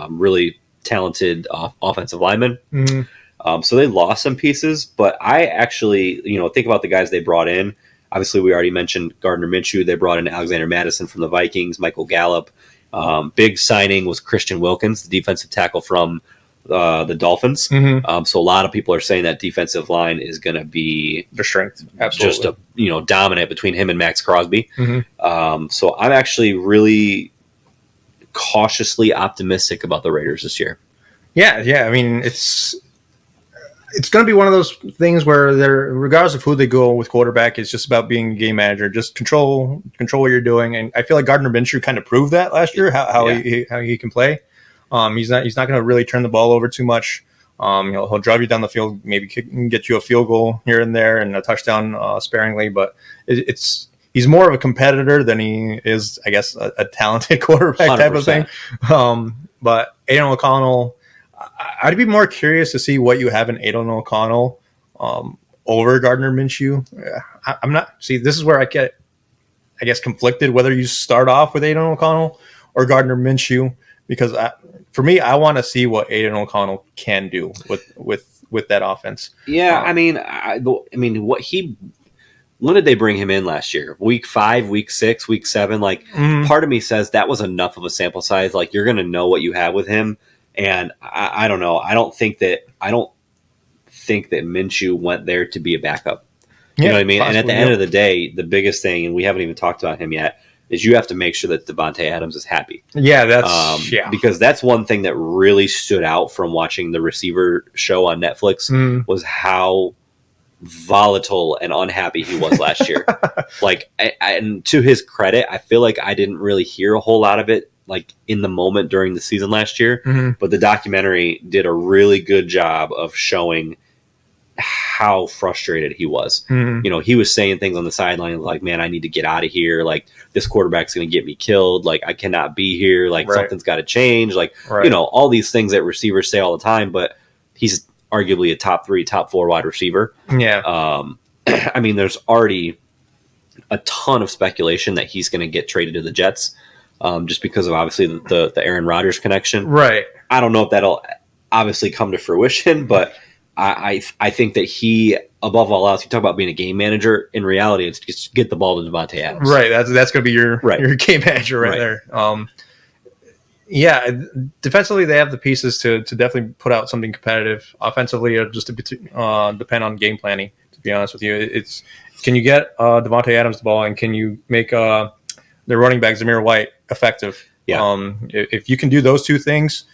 really talented offensive lineman. Mm-hmm. So they lost some pieces, but I actually, think about the guys they brought in. Obviously, we already mentioned Gardner Minshew. They brought in Alexander Mattison from the Vikings, Michael Gallup. Big signing was Christian Wilkins, the defensive tackle from the Dolphins. Mm-hmm. So a lot of people are saying that defensive line is going to be their strength, absolutely, just dominant between him and Max Crosby. Mm-hmm. So I'm actually really cautiously optimistic about the Raiders this year. Yeah. I mean, it's going to be one of those things where they're, regardless of who they go with quarterback, it's just about being a game manager. Just control what you're doing. And I feel like Gardner Minshew kind of proved that last year, how he can play. He's not going to really turn the ball over too much. He'll drive you down the field, maybe get you a field goal here and there and a touchdown sparingly. But he's more of a competitor than he is, I guess, a talented quarterback 100%. Type of thing. But Aiden O'Connell, I'd be more curious to see what you have in Aiden O'Connell over Gardner Minshew. I'm not. See, this is where I get, I guess, conflicted whether you start off with Aiden O'Connell or Gardner Minshew, because for me, I want to see what Aiden O'Connell can do with that offense. Yeah, I mean, when did they bring him in last year? Week 5, week 6, week 7? Like, part of me says that was enough of a sample size. Like, you're going to know what you have with him. And I don't know. I don't think that Minshew went there to be a backup. You know what I mean? Possibly, and at the end of the day, the biggest thing, and we haven't even talked about him yet, is you have to make sure that Devontae Adams is happy. Yeah, because that's one thing that really stood out from watching the receiver show on Netflix was how volatile and unhappy he was last year. Like, and to his credit, I feel like I didn't really hear a whole lot of it like in the moment during the season last year, but the documentary did a really good job of showing how frustrated he was. He was saying things on the sideline like, man, I need to get out of here. Like, this quarterback's going to get me killed. Like, I cannot be here. Like, something's got to change. Like, all these things that receivers say all the time, but he's arguably a top 3, top 4 wide receiver. Yeah. I mean, there's already a ton of speculation that he's going to get traded to the Jets. Just because of obviously the Aaron Rodgers connection. Right. I don't know if that'll obviously come to fruition, but I think that he, above all else, you talk about being a game manager. In reality, it's just get the ball to Devontae Adams. Right. That's going to be your game manager right there. Yeah. Defensively, they have the pieces to definitely put out something competitive. Offensively, it'll just depend on game planning. To be honest with you, can you get Devontae Adams the ball, and can you make their running back Zamir White effective? Yeah. If you can do those two things,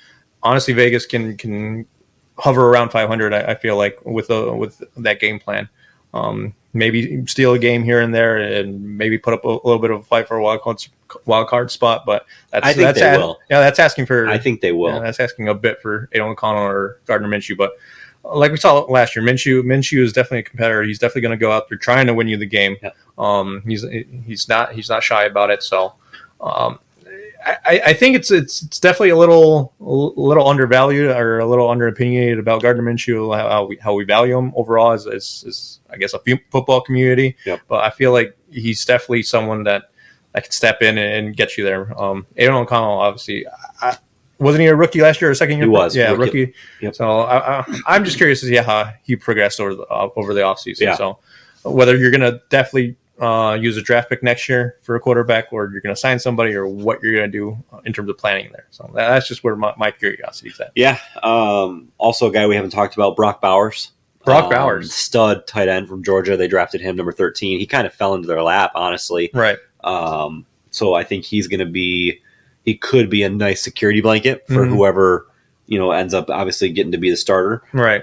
honestly, Vegas can hover around 500. I feel like with that game plan, maybe steal a game here and there, and maybe put up a little bit of a fight for a wild card spot. But I think they will. Yeah, that's asking for. I think they will. Yeah, that's asking a bit for Aiden O'Connell or Gardner Minshew, but. Like we saw last year, Minshew is definitely a competitor. He's definitely going to go out there trying to win you the game. Yeah. He's not shy about it. So I think it's definitely a little undervalued or a little underopinionated about Gardner Minshew, how we value him overall as I guess a football community. Yep. But I feel like he's definitely someone that can step in and get you there. Aidan O'Connell, obviously, wasn't he a rookie last year or second year? He was. Yeah, rookie. Yep. So I'm just curious to see how he progressed over the offseason. Yeah. So whether you're going to definitely use a draft pick next year for a quarterback, or you're going to sign somebody, or what you're going to do in terms of planning there. So that's just where my curiosity is at. Yeah. Also, a guy we haven't talked about, Brock Bowers. Bowers, stud tight end from Georgia. They drafted him number 13. He kind of fell into their lap, honestly. Right. So I think he could be a nice security blanket for whoever, ends up obviously getting to be the starter. Right.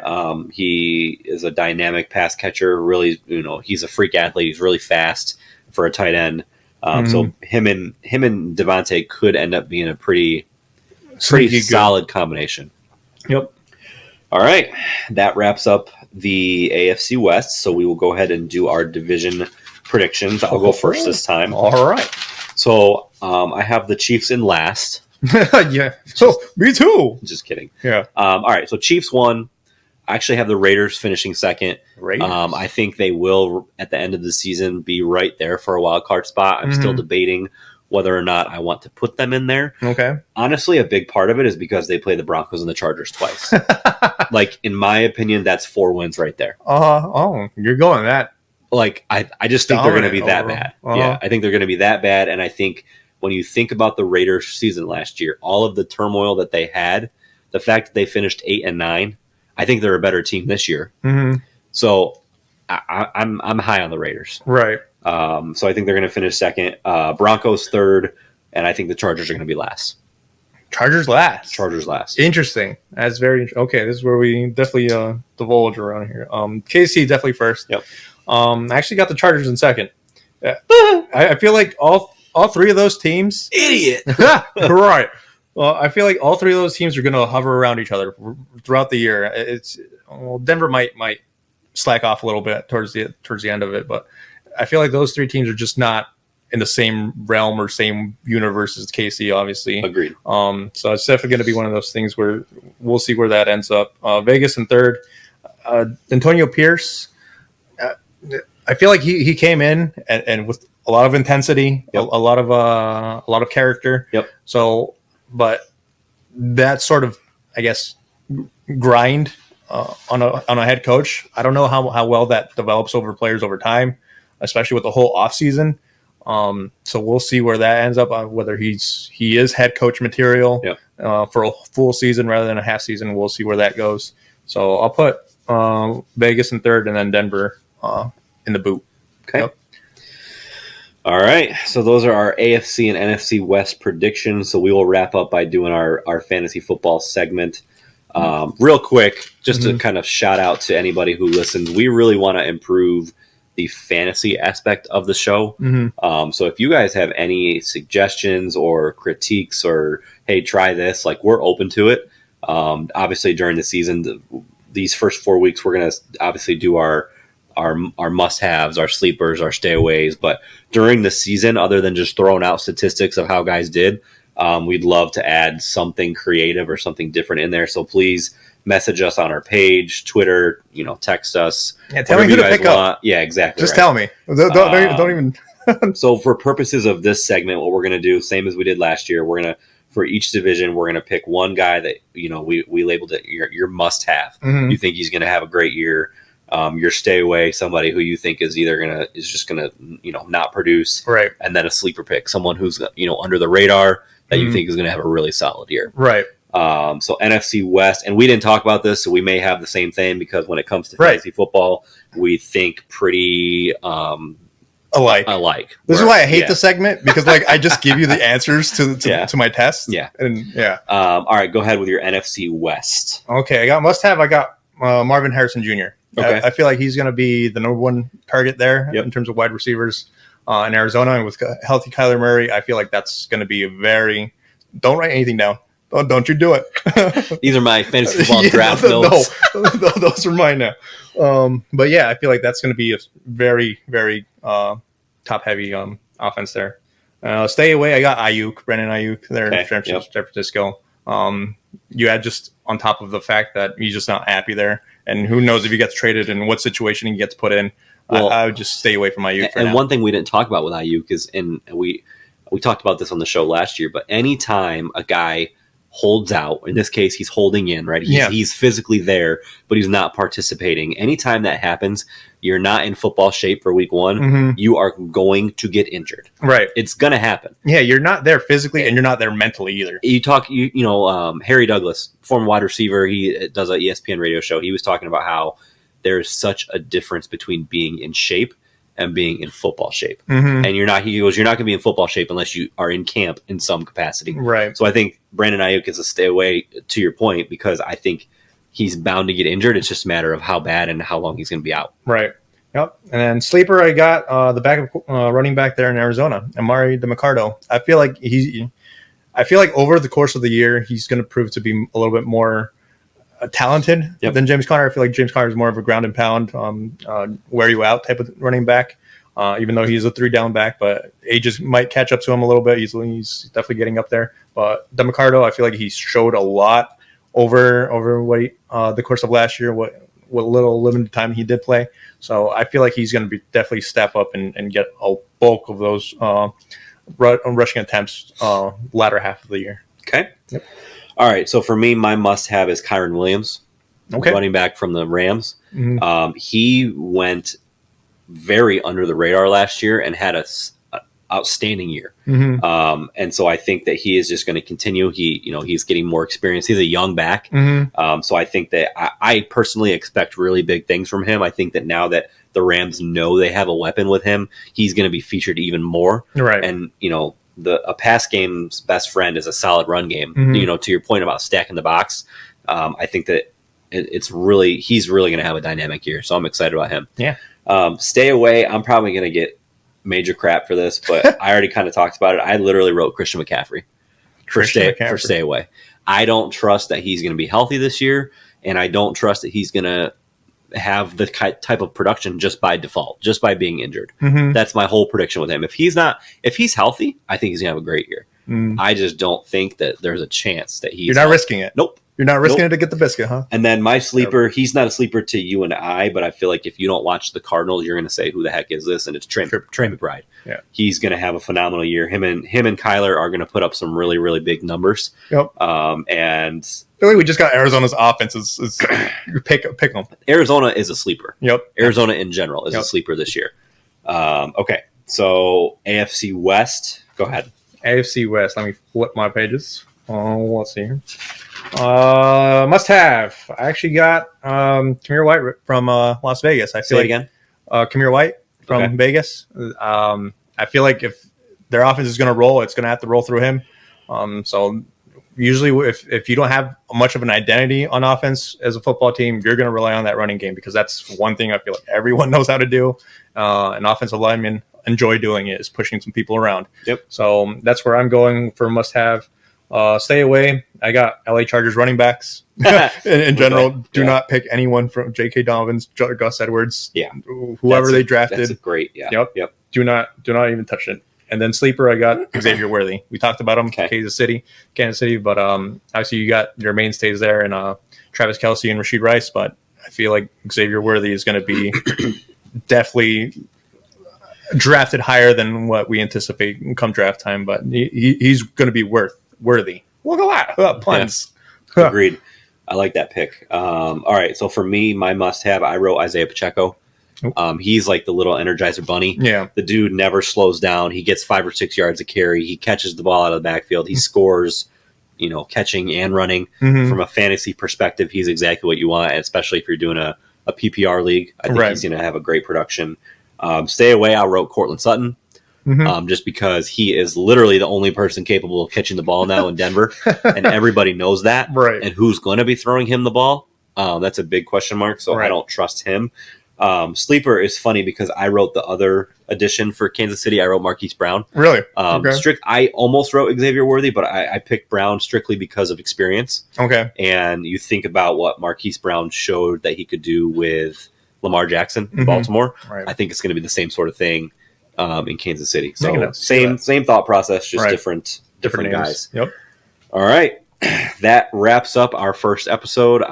He is a dynamic pass catcher. Really, he's a freak athlete. He's really fast for a tight end. So him and Devontae could end up being a pretty solid combination. Yep. All right. That wraps up the AFC West. So we will go ahead and do our division predictions. I'll go first this time. All right. So I have the Chiefs in last. Yeah. So me too. Just kidding. Yeah. All right. So Chiefs won. I actually have the Raiders finishing second. Raiders. I think they will, at the end of the season, be right there for a wild card spot. I'm still debating whether or not I want to put them in there. Okay. Honestly, a big part of it is because they play the Broncos and the Chargers twice. Like, in my opinion, that's 4 wins right there. Oh, you're going that. Like, I just think they're going to be that bad. Uh-huh. Yeah, I think they're going to be that bad. And I think when you think about the Raiders season last year, all of the turmoil that they had, the fact that they finished 8-9, I think they're a better team this year. Mm-hmm. So I'm high on the Raiders. Right. So I think they're going to finish second. Broncos third, and I think the Chargers are going to be last. Chargers last. Interesting. That's very okay. This is where we definitely divulge around here. KC definitely first. Yep. I actually got the Chargers in second. I feel like all three of those teams. Idiot. Right. Well, I feel like all three of those teams are going to hover around each other throughout the year. Denver might slack off a little bit towards the end of it, but I feel like those three teams are just not in the same realm or same universe as KC, obviously. Agreed. So it's definitely going to be one of those things where we'll see where that ends up. Vegas in third. Antonio Pierce. I feel like he came in and with a lot of intensity, yep. a lot of character. Yep. So, but that sort of, I guess, grind on a head coach. I don't know how well that develops over players over time, especially with the whole offseason. So we'll see where that ends up, whether he is head coach material yep. For a full season rather than a half season. We'll see where that goes. So I'll put Vegas in third and then Denver in the boot. Okay. Yep. All right. So those are our AFC and NFC West predictions. So we will wrap up by doing our fantasy football segment. Real quick, just to kind of shout out to anybody who listens. We really want to improve the fantasy aspect of the show. So if you guys have any suggestions or critiques or, hey, try this, like, we're open to it. Obviously during the season, these first 4 weeks, we're going to obviously do our must-haves, our sleepers, our stayaways. But during the season, other than just throwing out statistics of how guys did, we'd love to add something creative or something different in there. So please message us on our page, Twitter, text us. Yeah, tell me who to pick up. Yeah, exactly. Just tell me. Don't even. So for purposes of this segment, what we're going to do, same as we did last year, we're going to, for each division, we're going to pick one guy that, we labeled it your must-have. You think he's going to have a great year. Your stay away, somebody who you think is just gonna not produce, right? And then a sleeper pick, someone who's under the radar that you think is gonna have a really solid year, right? So NFC West, and we didn't talk about this, so we may have the same thing because when it comes to fantasy football, we think pretty alike. This is why I hate the segment, because I just give you the answers to my tests. Yeah, and yeah. All right, go ahead with your NFC West. Okay, I got must-have. I got Marvin Harrison Jr. Okay. I feel like he's going to be the number one target there in terms of wide receivers in Arizona. And with healthy Kyler Murray, I feel like that's going to be don't write anything down. Don't you do it. These are my fantasy football draft notes. No, those are mine now. But yeah, I feel like that's going to be a very, very top-heavy offense there. Stay away. I got Ayuk, Brandon Ayuk there in San Yep. Francisco. You had just on top of the fact that he's just not happy there, and who knows if he gets traded and what situation he gets put in. Well, I would just stay away from Ayuk. And one thing we didn't talk about with Ayuk is, and we talked about this on the show last year, but anytime a guy holds out, in this case, he's holding in, right? He's physically there, but he's not participating. Anytime that happens, you're not in football shape for week one. You are going to get injured. Right. It's going to happen. Yeah, you're not there physically and you're not there mentally either. You talk, Harry Douglas, former wide receiver, he does an ESPN radio show. He was talking about how there's such a difference between being in shape and being in football shape. And he goes, you're not going to be in football shape unless you are in camp in some capacity. Right. So I think Brandon Ayuk is a stay away, to your point, because I think he's bound to get injured. It's just a matter of how bad and how long he's going to be out. Right. Yep. And then sleeper, I got the backup running back there in Arizona, Amari DeMarcado. I feel like over the course of the year, he's going to prove to be a little bit more talented than James Conner. I feel like James Conner is more of a ground and pound, wear you out type of running back, even though he's a 3-down back, but age might catch up to him a little bit. He's definitely getting up there. But DeMarcado, I feel like he showed a lot over what the course of last year, what little limited time he did play. So I feel like he's going to be definitely step up and get a bulk of those rushing attempts latter half of the year. Okay. Yep. All right. So for me, my must-have is Kyron Williams, running back from the Rams. He went very under the radar last year and had a outstanding year. And so I think that he is just going to continue. He's getting more experience. He's a young back. So I think that I personally expect really big things from him. I think that now that the Rams know they have a weapon with him, he's going to be featured even more. Right. And, a pass game's best friend is a solid run game. To your point about stacking the box, I think that he's really going to have a dynamic year. So I'm excited about him. Yeah. Stay away. I'm probably going to get major crap for this, but I already kind of talked about it. I literally wrote Christian McCaffrey for stay away. I don't trust that he's going to be healthy this year, and I don't trust that he's going to have the type of production just by default, just by being injured. That's my whole prediction with him. If he's healthy, I think he's gonna have a great year. I just don't think that there's a chance that You're not risking it. Nope. You're not risking it to get the biscuit, huh? And then my sleeper, he's not a sleeper to you and I, but I feel like if you don't watch the Cardinals, you're going to say, who the heck is this? And it's Trey McBride. Yeah. He's going to have a phenomenal year. Him and Kyler are going to put up some really, really big numbers. Yep. And I feel like we just got Arizona's offense. Is pick them. Arizona is a sleeper. Yep. Arizona in general is a sleeper this year. Okay. So AFC West, go ahead. AFC West. Let me flip my pages. Let's see here. Must have. I actually got Kamir White from Las Vegas. Say it again. Kamir White from Vegas. I feel like if their offense is going to roll, it's going to have to roll through him. So usually if you don't have much of an identity on offense as a football team, you're going to rely on that running game, because that's one thing I feel like everyone knows how to do. An offensive lineman enjoy doing it, is pushing some people around. Yep. So that's where I'm going for must have. Stay away. I got LA Chargers running backs in general. Do not pick anyone from J.K. Dobbins, Gus Edwards, whoever they drafted. That's great. Yeah. Yep. Do not even touch it. And then sleeper, I got Xavier Worthy. We talked about him, Kansas City, but obviously you got your mainstays there and Travis Kelce and Rashid Rice. But I feel like Xavier Worthy is going to be definitely drafted higher than what we anticipate come draft time. But he's going to be worthy. Look at that puns. Yeah. Agreed. I like that pick. All right, so for me, my must-have, I wrote Isaiah Pacheco. He's like the little Energizer Bunny. Yeah, the dude never slows down. He gets 5 or 6 yards of carry. He catches the ball out of the backfield. He scores, catching and running. From a fantasy perspective, he's exactly what you want, especially if you're doing a PPR league. I think he's going to have a great production. Stay away. I wrote Cortland Sutton. Just because he is literally the only person capable of catching the ball now in Denver, and everybody knows that. Right. And who's going to be throwing him the ball? That's a big question mark. So I don't trust him. Sleeper is funny because I wrote the other addition for Kansas City. I wrote Marquise Brown. Really? I almost wrote Xavier Worthy, but I picked Brown strictly because of experience. Okay. And you think about what Marquise Brown showed that he could do with Lamar Jackson in Baltimore. Right. I think it's going to be the same sort of thing in Kansas City. Making So sense. same thought process, just Right. different names. guys. Yep. All right. That wraps up our first episode.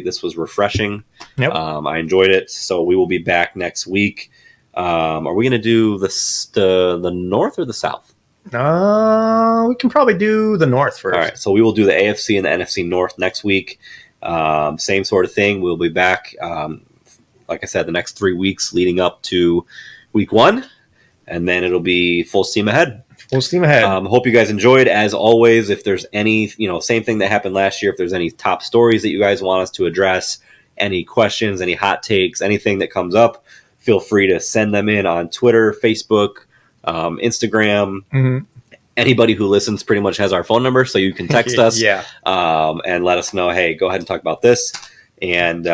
This was refreshing. Yep. I enjoyed it. So we will be back next week. Are we going to do the North or the South? We can probably do the North first. All right. So we will do the AFC and the NFC North next week. Same sort of thing. We'll be back, like I said, the next 3 weeks leading up to week 1. And then it'll be full steam ahead. Full steam ahead. Hope you guys enjoyed. As always, if there's any, same thing that happened last year, if there's any top stories that you guys want us to address, any questions, any hot takes, anything that comes up, feel free to send them in on Twitter, Facebook, Instagram. Mm-hmm. Anybody who listens pretty much has our phone number, so you can text us and let us know, hey, go ahead and talk about this. And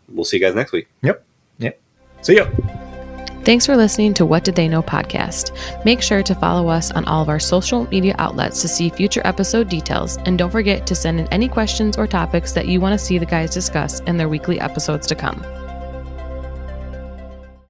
we'll see you guys next week. Yep. See ya. Thanks for listening to What Did They Know podcast. Make sure to follow us on all of our social media outlets to see future episode details. And don't forget to send in any questions or topics that you want to see the guys discuss in their weekly episodes to come.